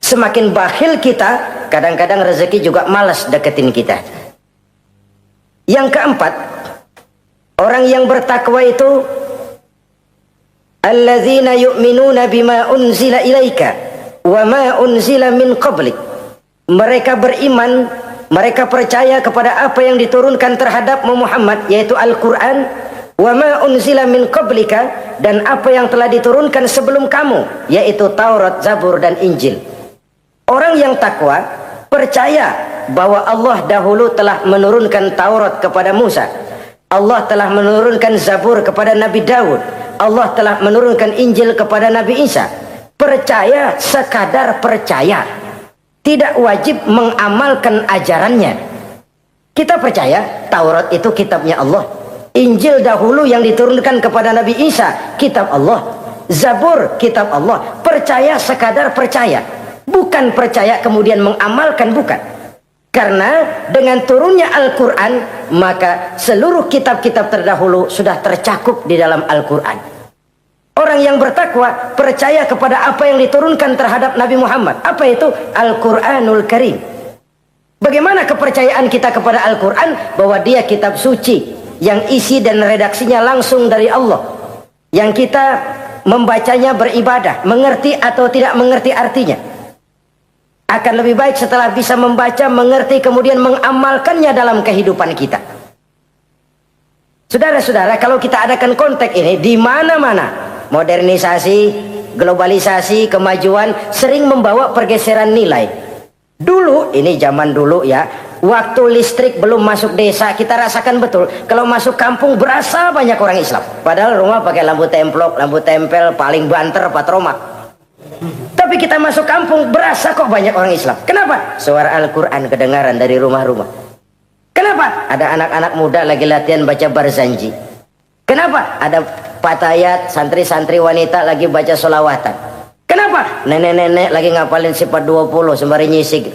Semakin bakhil kita, kadang-kadang rezeki juga malas deketin kita. Yang keempat, orang yang bertakwa itu alladzina yu'minuna bima unzila ilaika wa ma unzila min qablik. Mereka beriman, mereka percaya kepada apa yang diturunkan terhadap Muhammad, yaitu Al-Quran, wa ma unzila min qablika, dan apa yang telah diturunkan sebelum kamu, yaitu Taurat, Zabur dan Injil. Orang yang takwa percaya bahwa Allah dahulu telah menurunkan Taurat kepada Musa, Allah telah menurunkan Zabur kepada Nabi Daud, Allah telah menurunkan Injil kepada Nabi Isa. Percaya sekadar percaya, tidak wajib mengamalkan ajarannya. Kita percaya Taurat itu kitabnya Allah, Injil dahulu yang diturunkan kepada Nabi Isa kitab Allah, Zabur kitab Allah. Percaya sekadar percaya, bukan percaya kemudian mengamalkan, bukan. Karena dengan turunnya Al-Quran, maka seluruh kitab-kitab terdahulu sudah tercakup di dalam Al-Quran. Orang yang bertakwa percaya kepada apa yang diturunkan terhadap Nabi Muhammad. Apa itu? Al-Quranul Karim. Bagaimana kepercayaan kita kepada Al-Quran? Bahwa dia kitab suci yang isi dan redaksinya langsung dari Allah, yang kita membacanya beribadah, mengerti atau tidak mengerti artinya. Akan lebih baik setelah bisa membaca, mengerti, kemudian mengamalkannya dalam kehidupan kita. Saudara-saudara, kalau kita adakan konteks ini di mana-mana, modernisasi, globalisasi, kemajuan sering membawa pergeseran nilai. Dulu, ini zaman dulu ya, waktu listrik belum masuk desa, kita rasakan betul kalau masuk kampung berasa banyak orang Islam, padahal rumah pakai lampu templok, lampu tempel, paling banter patroma. Tapi kita masuk kampung berasa kok banyak orang Islam. Kenapa? Suara Al-Quran kedengaran dari rumah-rumah. Kenapa? Ada anak-anak muda lagi latihan baca barzanji. Kenapa? Ada patayat, santri-santri wanita lagi baca solawatan. Kenapa? Nenek-nenek lagi ngapalin sifat 20 sembari nyisik.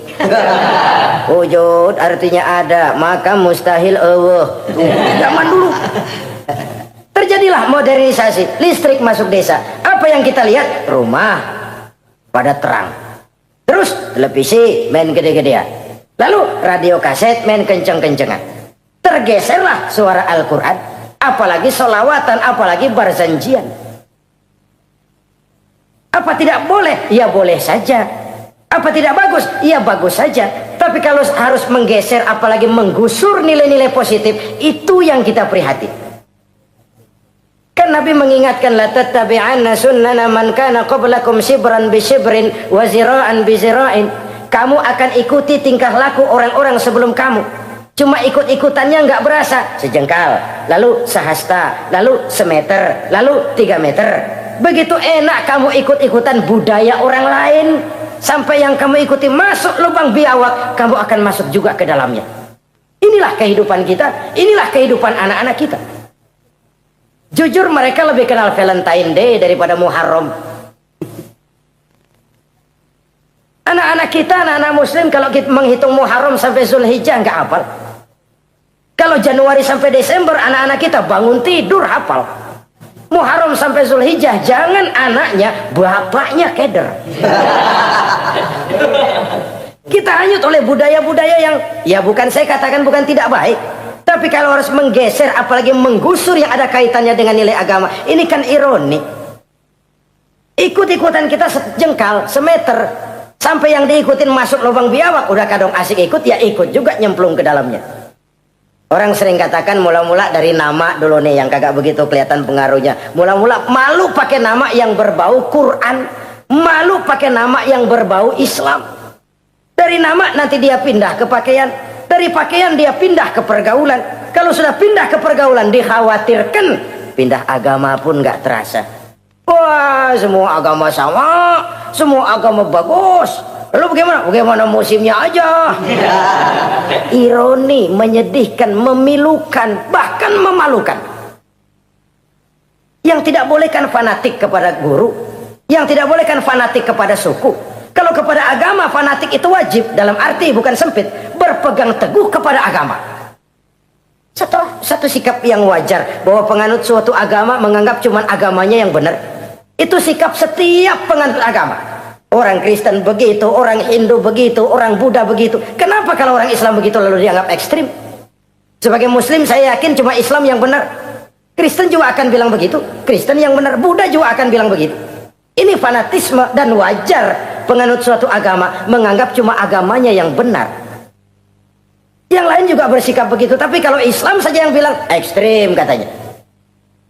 Wujud artinya ada, maka mustahil Allah. Zaman dulu terjadilah modernisasi, listrik masuk desa. Apa yang kita lihat? Rumah pada terang, terus televisi main gede-gedean, lalu radio kaset main kenceng-kencengan. Tergeserlah suara Al-Quran, apalagi solawatan, apalagi barzanjian. Apa tidak boleh? Ya boleh saja. Apa tidak bagus? Ya bagus saja. Tapi kalau harus menggeser, apalagi menggusur nilai-nilai positif, itu yang kita prihatin. Kan Nabi mengingatkan, la tattabi'anna sunnana man kana qablakum shibran bi shibrin wa zira'an bi zira'in. Kamu akan ikuti tingkah laku orang-orang sebelum kamu. Cuma ikut-ikutannya nggak berasa, sejengkal, lalu sehasta, lalu semeter, lalu 3 meter. Begitu enak kamu ikut-ikutan budaya orang lain, sampai yang kamu ikuti masuk lubang biawak, kamu akan masuk juga ke dalamnya. Inilah kehidupan kita, inilah kehidupan anak-anak kita. Jujur mereka lebih kenal Valentine Day daripada Muharram. Anak-anak kita, anak-anak muslim, kalau kita menghitung Muharram sampai Zulhijjah nggak hafal. Kalau Januari sampai Desember, anak-anak kita bangun tidur hafal. Muharram sampai Zulhijjah, jangan anaknya, bapaknya keder. Kita hanyut oleh budaya-budaya yang, ya bukan saya katakan bukan tidak baik, tapi kalau harus menggeser, apalagi menggusur yang ada kaitannya dengan nilai agama, ini kan ironi. Ikut-ikutan kita sejengkal, semeter, sampai yang diikutin masuk lubang biawak, udah kadang asik ikut, ya ikut juga nyemplung ke dalamnya. Orang sering katakan mula-mula dari nama dulu nih yang kagak begitu kelihatan pengaruhnya. Mula-mula malu pakai nama yang berbau Quran, malu pakai nama yang berbau Islam. Dari nama nanti dia pindah ke pakaian, dari pakaian dia pindah ke pergaulan. Kalau sudah pindah ke pergaulan, dikhawatirkan pindah agama pun nggak terasa. Wah, semua agama sama, semua agama bagus. Lalu bagaimana? Bagaimana musimnya aja. Ironi, menyedihkan, memilukan, bahkan memalukan. Yang tidak boleh kan fanatik kepada guru, yang tidak boleh kan fanatik kepada suku. Kalau kepada agama, fanatik itu wajib, dalam arti bukan sempit, berpegang teguh kepada agama. Satu sikap yang wajar, bahwa penganut suatu agama menganggap cuma agamanya yang benar. Itu sikap setiap penganut agama. Orang Kristen begitu, orang Hindu begitu, orang Buddha begitu. Kenapa kalau orang Islam begitu lalu dianggap ekstrim? Sebagai Muslim saya yakin cuma Islam yang benar. Kristen juga akan bilang begitu, Kristen yang benar, Buddha juga akan bilang begitu. Ini fanatisme dan wajar penganut suatu agama menganggap cuma agamanya yang benar. Yang lain juga bersikap begitu, tapi kalau Islam saja yang bilang ekstrim katanya.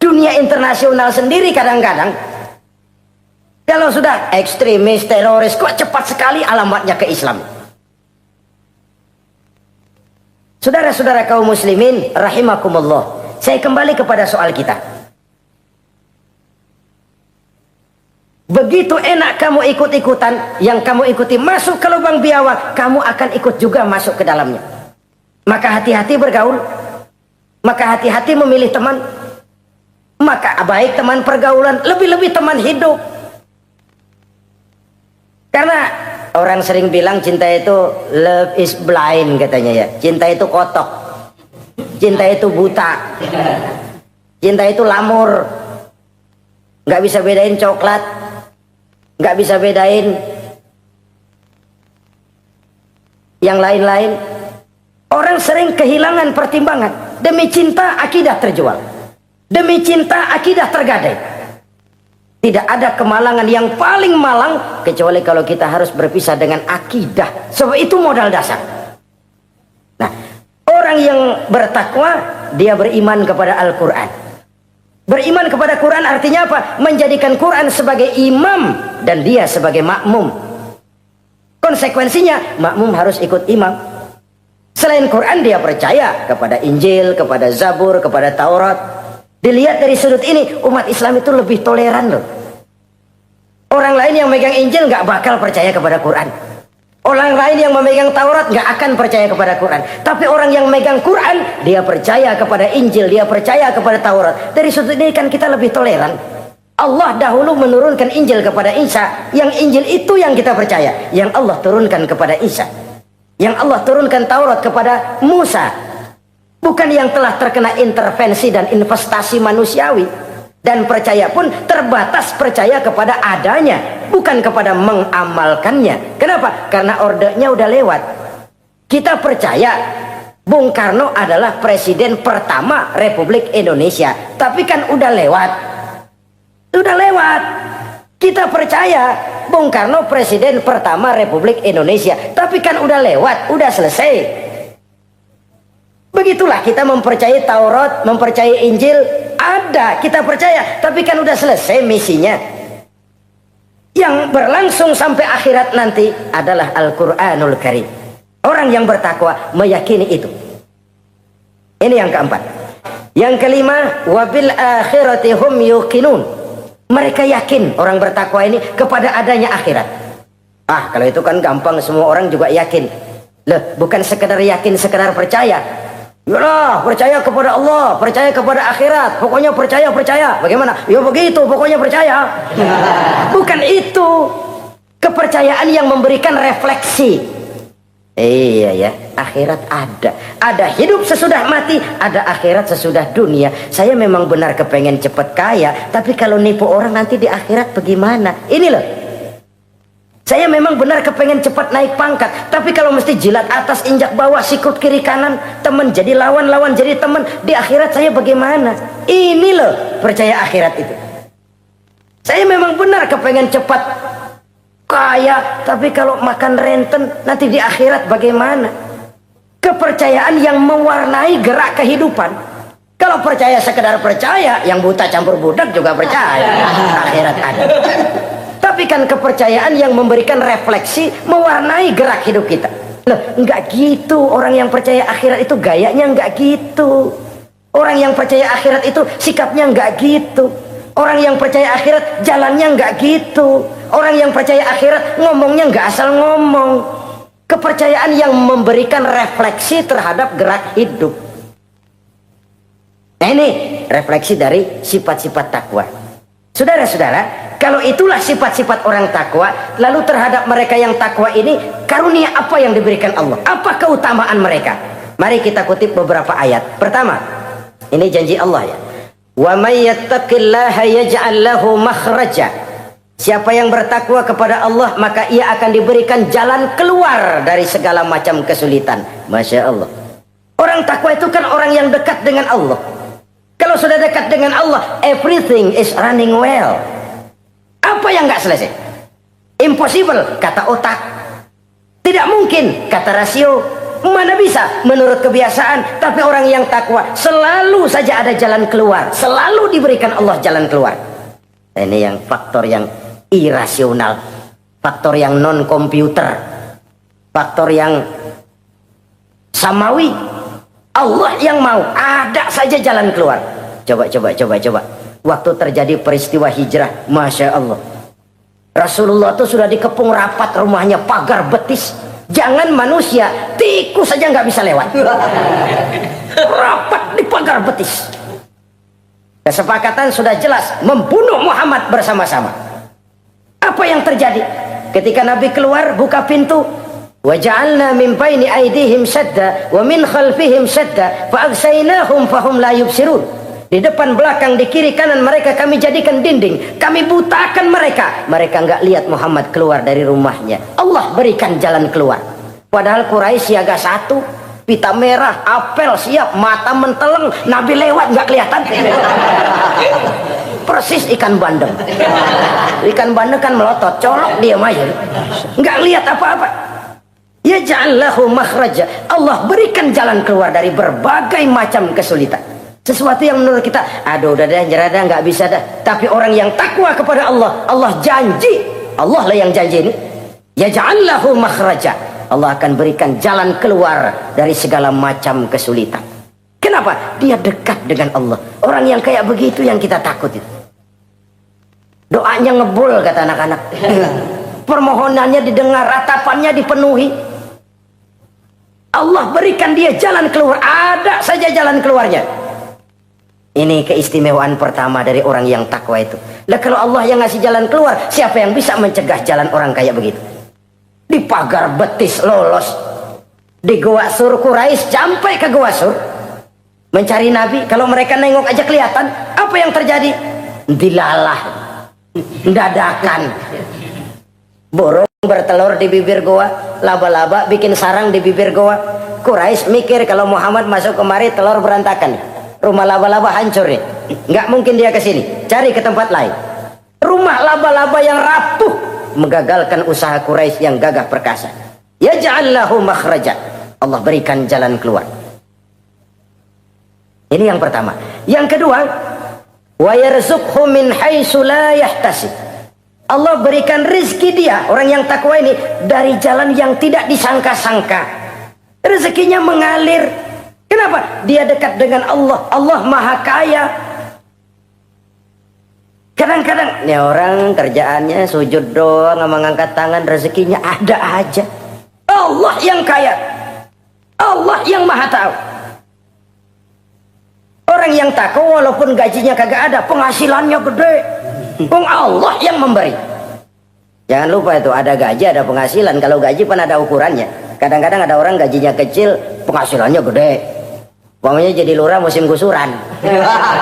Dunia internasional sendiri kadang-kadang kalau sudah ekstremis, teroris, kok cepat sekali alamatnya ke Islam. Saudara-saudara kaum muslimin rahimakumullah, saya kembali kepada soal kita. Begitu enak kamu ikut-ikutan, yang kamu ikuti masuk ke lubang biawak, kamu akan ikut juga masuk ke dalamnya. Maka hati-hati bergaul, maka hati-hati memilih teman, maka baik teman pergaulan, lebih-lebih teman hidup. Karena orang sering bilang cinta itu love is blind katanya ya. Cinta itu kotok, cinta itu buta, cinta itu lamur, nggak bisa bedain coklat, nggak bisa bedain yang lain-lain. Orang sering kehilangan pertimbangan. Demi cinta akidah terjual, demi cinta akidah tergadai. Tidak ada kemalangan yang paling malang kecuali kalau kita harus berpisah dengan akidah. Sebab itu modal dasar. Nah, orang yang bertakwa, dia beriman kepada Al-Quran. Beriman kepada Quran artinya apa? Menjadikan Quran sebagai imam dan dia sebagai makmum. Konsekuensinya makmum harus ikut imam. Selain Quran dia percaya kepada Injil, kepada Zabur, kepada Taurat. Dilihat dari sudut ini, umat Islam itu lebih toleran loh. Orang lain yang megang Injil nggak bakal percaya kepada Quran. Orang lain yang memegang Taurat nggak akan percaya kepada Quran. Tapi orang yang megang Quran, dia percaya kepada Injil, dia percaya kepada Taurat. Dari sudut ini kan kita lebih toleran. Allah dahulu menurunkan Injil kepada Isa. Yang Injil itu yang kita percaya. Yang Allah turunkan kepada Isa. Yang Allah turunkan Taurat kepada Musa. Bukan yang telah terkena intervensi dan investasi manusiawi. Dan percaya pun terbatas percaya kepada adanya, bukan kepada mengamalkannya. Kenapa? Karena ordenya udah lewat. Kita percaya Bung Karno adalah presiden pertama Republik Indonesia. Tapi kan udah lewat. Udah lewat. Kita percaya Bung Karno presiden pertama Republik Indonesia. Tapi kan udah lewat, udah selesai. Begitulah kita mempercayai Taurat, mempercayai Injil. Ada, kita percaya. Tapi kan udah selesai misinya. Yang berlangsung sampai akhirat nanti adalah Al-Quranul Karim. Orang yang bertakwa meyakini itu. Ini yang keempat. Yang kelima, wabil akhirati hum yuqinun. Mereka yakin, orang bertakwa ini, kepada adanya akhirat. Ah, kalau itu kan gampang, semua orang juga yakin. Loh, bukan sekedar yakin, sekedar percaya. Yalah, percaya kepada Allah, percaya kepada akhirat. Pokoknya percaya. Bagaimana? Ya begitu, pokoknya percaya. Bukan itu. Kepercayaan yang memberikan refleksi. Iya ya, akhirat ada. Ada hidup sesudah mati, ada akhirat sesudah dunia. Saya memang benar kepengen cepat kaya, tapi kalau nipu orang nanti di akhirat bagaimana? Ini loh. Saya memang benar kepengen cepat naik pangkat, tapi kalau mesti jilat atas injak bawah, sikut kiri kanan, teman jadi lawan, lawan jadi teman, di akhirat saya bagaimana? Ini loh percaya akhirat itu. Saya memang benar kepengen cepat kaya, tapi kalau makan renten nanti di akhirat bagaimana? Kepercayaan yang mewarnai gerak kehidupan. Kalau percaya sekedar percaya, yang buta campur budak juga percaya akhirat ada. Tapi kan kepercayaan yang memberikan refleksi, mewarnai gerak hidup kita. Loh, enggak gitu. Orang yang percaya akhirat itu gayanya enggak gitu. Orang yang percaya akhirat itu sikapnya enggak gitu. Orang yang percaya akhirat jalannya enggak gitu. Orang yang percaya akhirat ngomongnya enggak asal ngomong. Kepercayaan yang memberikan refleksi terhadap gerak hidup. Nah, ini refleksi dari sifat-sifat takwa. Saudara-saudara, kalau itulah sifat-sifat orang takwa, lalu terhadap mereka yang takwa ini, karunia apa yang diberikan Allah? Apa keutamaan mereka? Mari kita kutip beberapa ayat. Pertama, ini janji Allah ya. Wa may yattaqillaha yaj'al lahu makhraja. Siapa yang bertakwa kepada Allah, maka ia akan diberikan jalan keluar dari segala macam kesulitan. Masya Allah. Orang takwa itu kan orang yang dekat dengan Allah. Kalau sudah dekat dengan Allah, everything is running well. Apa yang nggak selesai? Impossible, kata otak. Tidak mungkin, kata rasio. Mana bisa menurut kebiasaan. Tapi orang yang takwa selalu saja ada jalan keluar. Selalu diberikan Allah jalan keluar. Ini yang faktor yang irasional, faktor yang non komputer, faktor yang samawi. Allah yang mau, ada saja jalan keluar. Coba. Waktu terjadi peristiwa hijrah, Masya Allah, Rasulullah itu sudah dikepung rapat rumahnya, pagar betis. Jangan manusia, tikus saja nggak bisa lewat. Rapat di pagar betis. Kesepakatan sudah jelas, membunuh Muhammad bersama-sama. Apa yang terjadi? Ketika Nabi keluar, buka pintu. وَجَعَلْنَا مِنْ بَيْنِ أَيْدِيهِمْ شَدَّ وَمِنْ خَلْفِهِمْ شَدَّ فَأَغْسَيْنَاهُمْ فَهُمْ لَا يُبْصِرُونَ. Di depan, belakang, di kiri, kanan mereka kami jadikan dinding. Kami butakan mereka. Mereka enggak lihat Muhammad keluar dari rumahnya. Allah berikan jalan keluar. Padahal Quraisy siaga satu, pita merah, apel siap, mata menteleng, Nabi lewat enggak kelihatan. Persis ikan bandeng. Ikan bandeng kan melotot, colok diam aja. Enggak lihat apa-apa. Yaj'al lahu makhraja. Allah berikan jalan keluar dari berbagai macam kesulitan. Sesuatu yang menurut kita, aduh udah dah, nyerah dah, nggak bisa dah. Tapi orang yang takwa kepada Allah, Allah janji, Allah lah yang janji ini. Yaj'al lahu makhraja. Allah akan berikan jalan keluar dari segala macam kesulitan. Kenapa? Dia dekat dengan Allah. Orang yang kayak begitu yang kita takut itu. Doanya ngebul kata anak-anak. Permohonannya didengar, ratapannya dipenuhi. Allah berikan dia jalan keluar, ada saja jalan keluarnya. Ini keistimewaan pertama dari orang yang takwa itu. Lah kalau Allah yang ngasih jalan keluar, siapa yang bisa mencegah jalan orang kayak begitu? Di pagar betis lolos, di Gua Sur Quraisy sampai ke Gua Sur mencari Nabi. Kalau mereka nengok aja kelihatan. Apa yang terjadi? Dilalah, dadakan. Burung bertelur di bibir goa, laba-laba bikin sarang di bibir goa. Quraisy mikir kalau Muhammad masuk kemari telur berantakan, rumah laba-laba hancur nih, nggak mungkin dia ke sini, cari ke tempat lain. Rumah laba-laba yang rapuh menggagalkan usaha Quraisy yang gagah perkasa. Yaj'allahu makhraja, Allah berikan jalan keluar. Ini yang pertama. Yang kedua, wa yarzuqhu min haitsu la yahtasib. Allah berikan rezeki dia, orang yang takwa ini, dari jalan yang tidak disangka-sangka. Rezekinya mengalir. Kenapa? Dia dekat dengan Allah. Allah maha kaya. Kadang-kadang ini orang kerjaannya sujud doang, mengangkat tangan, rezekinya ada aja. Allah yang kaya. Allah yang maha tahu. Orang yang takwa walaupun gajinya kagak ada, penghasilannya gede. Allah yang memberi. Jangan lupa itu, ada gaji ada penghasilan. Kalau gaji kan ada ukurannya. Kadang-kadang ada orang gajinya kecil, penghasilannya gede. Uangnya jadi lurah musim gusuran.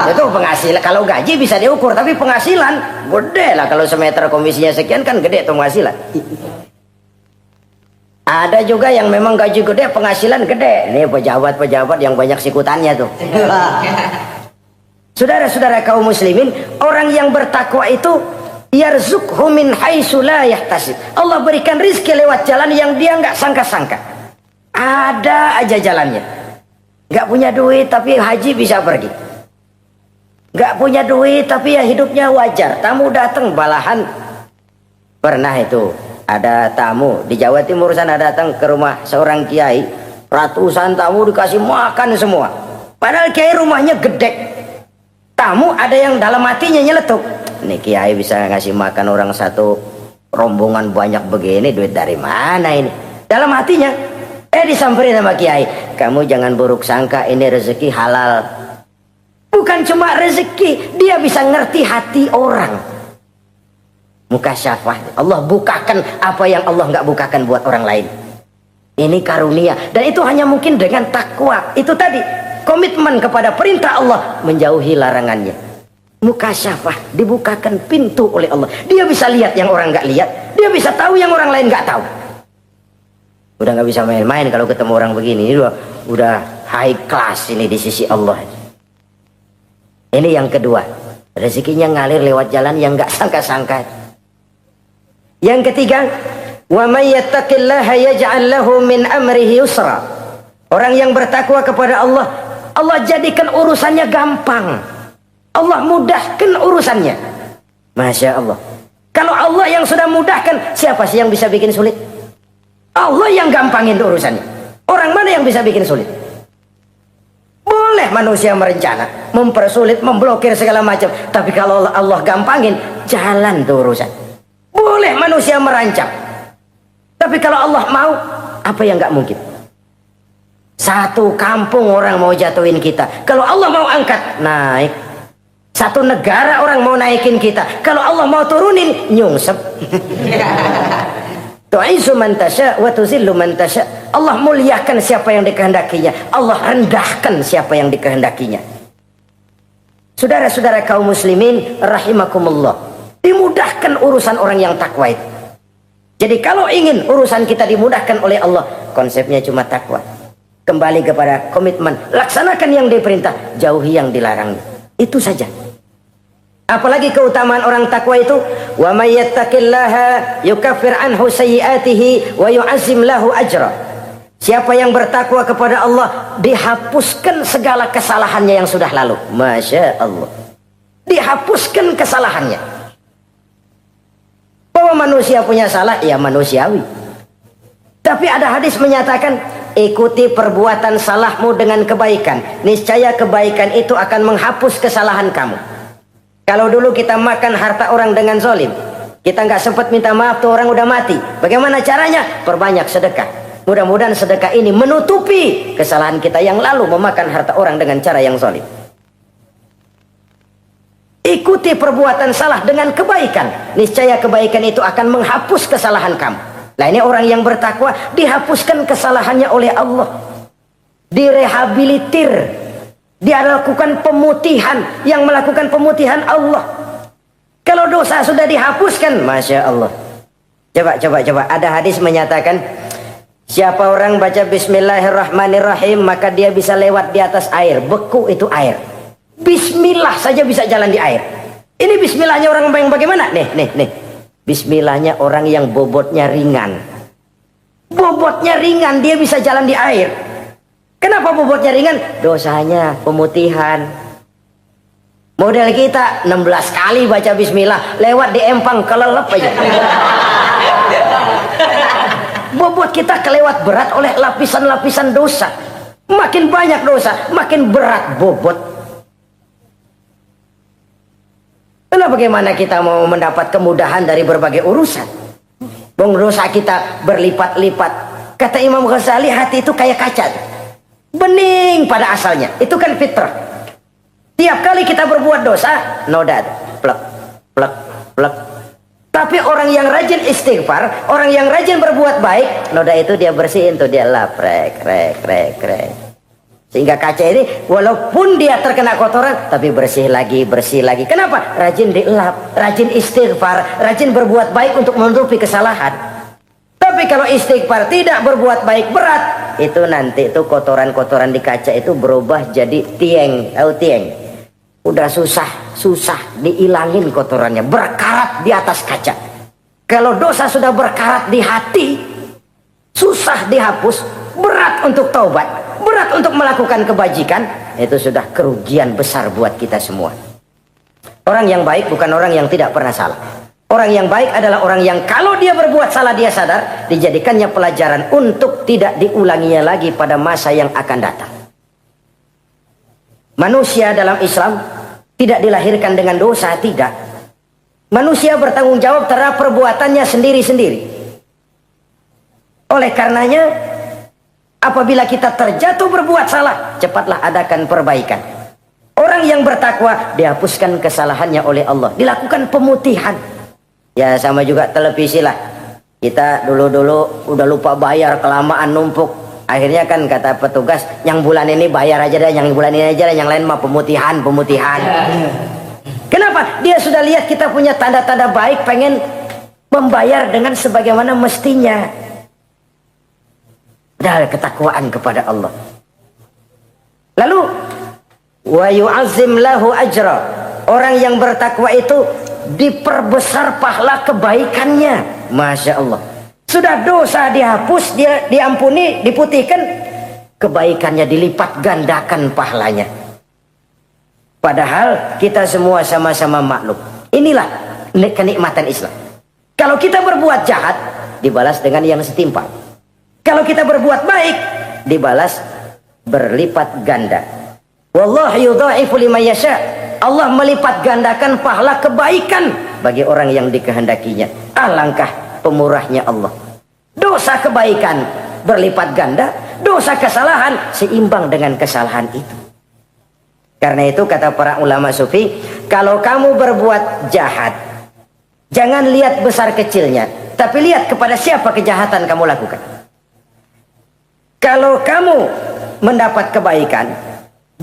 Itu penghasilan. Kalau gaji bisa diukur, tapi penghasilan gede lah. Kalau semeter komisinya sekian kan gede tuh penghasilan. Ada juga yang memang gaji gede, penghasilan gede. Ini pejabat-pejabat yang banyak sikutannya tuh. Saudara-saudara kaum muslimin, orang yang bertakwa itu yarzuqhu min haitsu la yahtasib. Allah berikan rezeki lewat jalan yang dia nggak sangka-sangka. Ada aja jalannya. Nggak punya duit tapi haji bisa pergi. Nggak punya duit tapi ya hidupnya wajar. Tamu datang balahan. Pernah itu ada tamu di Jawa Timur sana datang ke rumah seorang kiai. Ratusan tamu dikasih makan semua. Padahal kiai rumahnya gede. Tamu ada yang dalam hatinya nyeletuk, ini kiai bisa ngasih makan orang satu rombongan banyak begini, duit dari mana ini? Dalam hatinya, disamperin sama kiai, kamu jangan buruk sangka, ini rezeki halal. Bukan cuma rezeki, dia bisa ngerti hati orang. Mukasyafah, Allah bukakan apa yang Allah nggak bukakan buat orang lain. Ini karunia, dan itu hanya mungkin dengan takwa. Itu tadi, komitmen kepada perintah Allah, menjauhi larangannya. Mukasyafah, dibukakan pintu oleh Allah. Dia bisa lihat yang orang nggak lihat, dia bisa tahu yang orang lain nggak tahu. Udah nggak bisa main-main kalau ketemu orang begini. Ini udah high class ini di sisi Allah. Ini yang kedua, rezekinya ngalir lewat jalan yang nggak sangka-sangka. Yang ketiga, wa may yattaqillaha yaj'al lahu min amrihi yusra. Orang yang bertakwa kepada Allah, Allah jadikan urusannya gampang. Allah mudahkan urusannya. Masya Allah. Kalau Allah yang sudah mudahkan, siapa sih yang bisa bikin sulit? Allah yang gampangin urusannya. Orang mana yang bisa bikin sulit? Boleh manusia merencana, mempersulit, memblokir segala macam. Tapi kalau Allah gampangin, jalan tuh urusan. Boleh manusia merancang. Tapi kalau Allah mau, apa yang nggak mungkin? Satu kampung orang mau jatuhin kita, kalau Allah mau angkat, naik. Satu negara orang mau naikin kita, kalau Allah mau turunin, nyungsep. Tu'izzu man tasya wa tuzillu man tasya. Allah muliakan siapa yang dikehendakinya, Allah rendahkan siapa yang dikehendakinya. Saudara-saudara kaum muslimin rahimakumullah, dimudahkan urusan orang yang takwa itu. Jadi kalau ingin urusan kita dimudahkan oleh Allah, konsepnya cuma takwa. Kembali kepada komitmen, laksanakan yang diperintah, jauhi yang dilarang. Itu saja. Apalagi keutamaan orang takwa itu, wa may yattaqillaha yukaffir anhu sayyi'atihi wa yu'azzim lahu ajra. Siapa yang bertakwa kepada Allah, dihapuskan segala kesalahannya yang sudah lalu. Masya Allah. Dihapuskan kesalahannya. Bahwa manusia punya salah, ya manusiawi. Tapi ada hadis menyatakan, ikuti perbuatan salahmu dengan kebaikan, niscaya kebaikan itu akan menghapus kesalahan kamu. Kalau dulu kita makan harta orang dengan zalim, kita nggak sempat minta maaf, tuh orang udah mati. Bagaimana caranya? Perbanyak sedekah. Mudah-mudahan sedekah ini menutupi kesalahan kita yang lalu memakan harta orang dengan cara yang zalim. Ikuti perbuatan salah dengan kebaikan, niscaya kebaikan itu akan menghapus kesalahan kamu. Nah, ini orang yang bertakwa, dihapuskan kesalahannya oleh Allah, direhabilitir, dia lakukan pemutihan. Yang melakukan pemutihan Allah. Kalau dosa sudah dihapuskan, Masya Allah. Coba, ada hadis menyatakan, siapa orang baca Bismillahirrahmanirrahim, maka dia bisa lewat di atas air. Beku itu air. Bismillah saja bisa jalan di air. Ini bismillahnya orang yang bagaimana? Nih. Bismillahnya orang yang bobotnya ringan. Bobotnya ringan, dia bisa jalan di air. Kenapa bobotnya ringan? Dosanya pemutihan. Model kita 16 kali baca bismillah, lewat di empang kelelep aja. Bobot kita kelewat berat oleh lapisan-lapisan dosa. Makin banyak dosa, makin berat bobot. Lalu bagaimana kita mau mendapat kemudahan dari berbagai urusan? Bung, dosa kita berlipat-lipat. Kata Imam Ghazali, hati itu kayak kaca, bening pada asalnya. Itu kan fitrah. Tiap kali kita berbuat dosa, noda, plek, plek, plek. Tapi orang yang rajin istighfar, orang yang rajin berbuat baik, noda itu dia bersihin tuh, dia lap, rek. Sehingga kaca ini walaupun dia terkena kotoran, tapi bersih lagi. Kenapa? Rajin dilap, rajin istighfar, rajin berbuat baik untuk menutupi kesalahan. Tapi kalau istighfar tidak berbuat baik, berat, itu nanti itu kotoran-kotoran di kaca itu berubah jadi tieng. Tahu tieng? Udah susah diilangin kotorannya, berkarat di atas kaca. Kalau dosa sudah berkarat di hati, susah dihapus, berat untuk taubat, berat untuk melakukan kebajikan, itu sudah kerugian besar buat kita semua. Orang yang baik bukan orang yang tidak pernah salah. Orang yang baik adalah orang yang kalau dia berbuat salah dia sadar, dijadikannya pelajaran untuk tidak diulanginya lagi pada masa yang akan datang. Manusia dalam Islam tidak dilahirkan dengan dosa, tidak. Manusia bertanggung jawab terhadap perbuatannya sendiri-sendiri. Oleh karenanya, apabila kita terjatuh berbuat salah, cepatlah adakan perbaikan. Orang yang bertakwa dihapuskan kesalahannya oleh Allah, dilakukan pemutihan. Ya sama juga televisi lah. Kita dulu-dulu udah lupa bayar, kelamaan numpuk. Akhirnya kan kata petugas, yang bulan ini bayar aja dah, yang bulan ini aja dah, yang lain mah pemutihan. Kenapa? Dia sudah lihat kita punya tanda-tanda baik, pengen membayar dengan sebagaimana mestinya. Padahal ketakwaan kepada Allah. Lalu wa yu'azzim lahu ajra. Orang yang bertakwa itu diperbesar pahala kebaikannya. Masya Allah. Sudah dosa dihapus, dia diampuni, diputihkan, kebaikannya dilipat gandakan pahalanya. Padahal kita semua sama-sama maklum. Inilah kenikmatan Islam. Kalau kita berbuat jahat, dibalas dengan yang setimpal. Kalau kita berbuat baik, dibalas berlipat ganda. Wallahu yudha'ifu liman yasha. Allah melipat gandakan pahala kebaikan bagi orang yang dikehendakinya. Alangkah pemurahnya Allah. Dosa kebaikan berlipat ganda, dosa kesalahan seimbang dengan kesalahan itu. Karena itu kata para ulama sufi, kalau kamu berbuat jahat, jangan lihat besar kecilnya, tapi lihat kepada siapa kejahatan kamu lakukan. Kalau kamu mendapat kebaikan,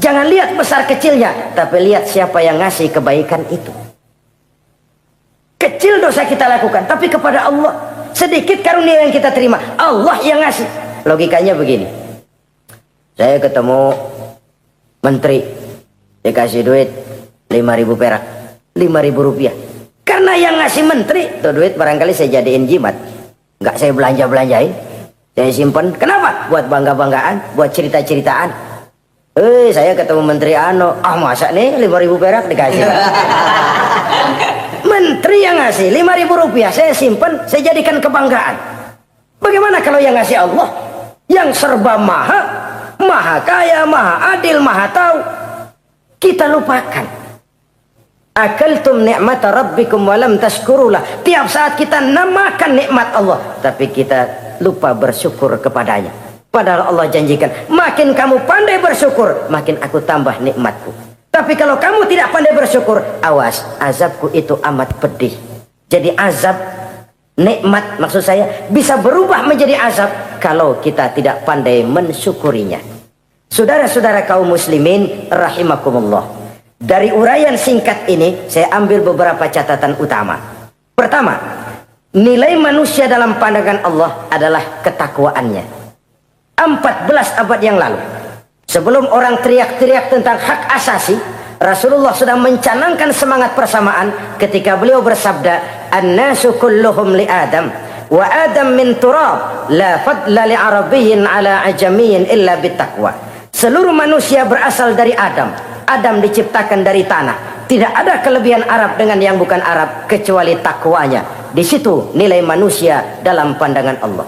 jangan lihat besar kecilnya, tapi lihat siapa yang ngasih kebaikan itu. Kecil dosa kita lakukan, tapi kepada Allah sedikit karunia yang kita terima, Allah yang ngasih. Logikanya begini, saya ketemu menteri, dikasih duit 5.000 perak, 5.000 rupiah. Karena yang ngasih menteri, itu duit barangkali saya jadiin jimat, nggak saya belanja-belanjain, saya simpan. Kenapa? Buat bangga-banggaan, buat cerita-ceritaan. Saya ketemu menteri masa nih 5.000 perak dikasih. Menteri yang ngasih 5.000 rupiah, saya simpan, saya jadikan kebanggaan. Bagaimana kalau yang ngasih Allah, yang serba maha, maha kaya, maha adil, maha tahu, kita lupakan. Akaltum ni'mata rabbikum walam tashkurulah. Tiap saat kita namakan nikmat Allah, tapi kita lupa bersyukur kepadanya. Padahal Allah janjikan, makin kamu pandai bersyukur, makin aku tambah nikmatku. Tapi kalau kamu tidak pandai bersyukur, awas, azabku itu amat pedih. Jadi azab, nikmat maksud saya, bisa berubah menjadi azab kalau kita tidak pandai mensyukurinya. Saudara-saudara kaum muslimin rahimakumullah. Dari uraian singkat ini saya ambil beberapa catatan utama. Pertama, nilai manusia dalam pandangan Allah adalah ketakwaannya. 14 abad yang lalu, sebelum orang teriak-teriak tentang hak asasi, Rasulullah sudah mencanangkan semangat persamaan ketika beliau bersabda, "An-nasu kulluhum li Adam wa Adam min turab, la fadla li arabiyyin ala ajamiyyin illa bittaqwa." Seluruh manusia berasal dari Adam. Adam diciptakan dari tanah. Tidak ada kelebihan Arab dengan yang bukan Arab kecuali takwanya. Di situ nilai manusia dalam pandangan Allah.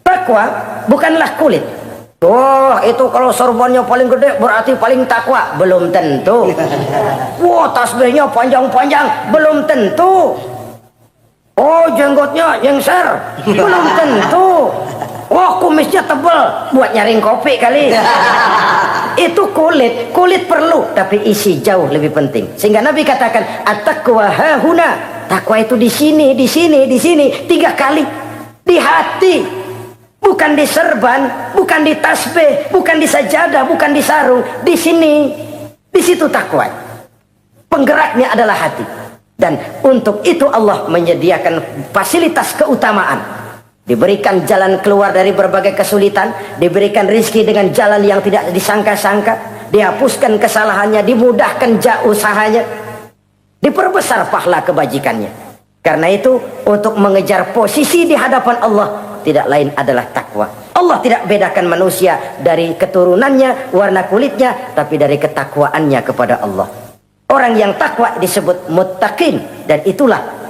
Takwa bukanlah kulit. Oh, itu kalau sorbannya paling gede berarti paling takwa. Belum tentu. Wah, tasbihnya panjang-panjang. Belum tentu. Oh, jenggotnya jengser. Belum tentu. Wah, kumisnya tebal. Buat nyaring kopi kali. Itu kulit. Kulit perlu, tapi isi jauh lebih penting. Sehingga Nabi katakan, at-taqwa hahuna. Takwa itu di sini, di sini, di sini. 3 kali. Di hati. Bukan di serban, bukan di tasbih, bukan di sajadah, bukan di sarung. Di sini. Di situ takwa. Penggeraknya adalah hati. Dan untuk itu Allah menyediakan fasilitas keutamaan. Diberikan jalan keluar dari berbagai kesulitan, diberikan rizki dengan jalan yang tidak disangka-sangka, dihapuskan kesalahannya, dimudahkan usahanya, diperbesar pahala kebajikannya. Karena itu, untuk mengejar posisi di hadapan Allah, tidak lain adalah takwa. Allah tidak bedakan manusia dari keturunannya, warna kulitnya, tapi dari ketakwaannya kepada Allah. Orang yang takwa disebut muttaqin, dan itulah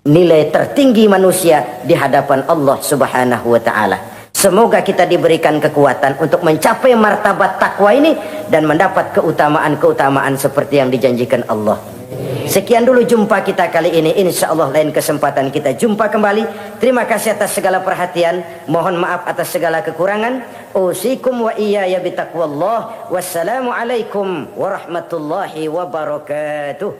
nilai tertinggi manusia di hadapan Allah Subhanahu wa ta'ala. Semoga kita diberikan kekuatan untuk mencapai martabat takwa ini dan mendapat keutamaan-keutamaan seperti yang dijanjikan Allah. Sekian dulu jumpa kita kali ini. Insya Allah lain kesempatan kita jumpa kembali. Terima kasih atas segala perhatian. Mohon maaf atas segala kekurangan. Usikum wa iyaya bitaqwallah. Wassalamualaikum warahmatullahi wabarakatuh.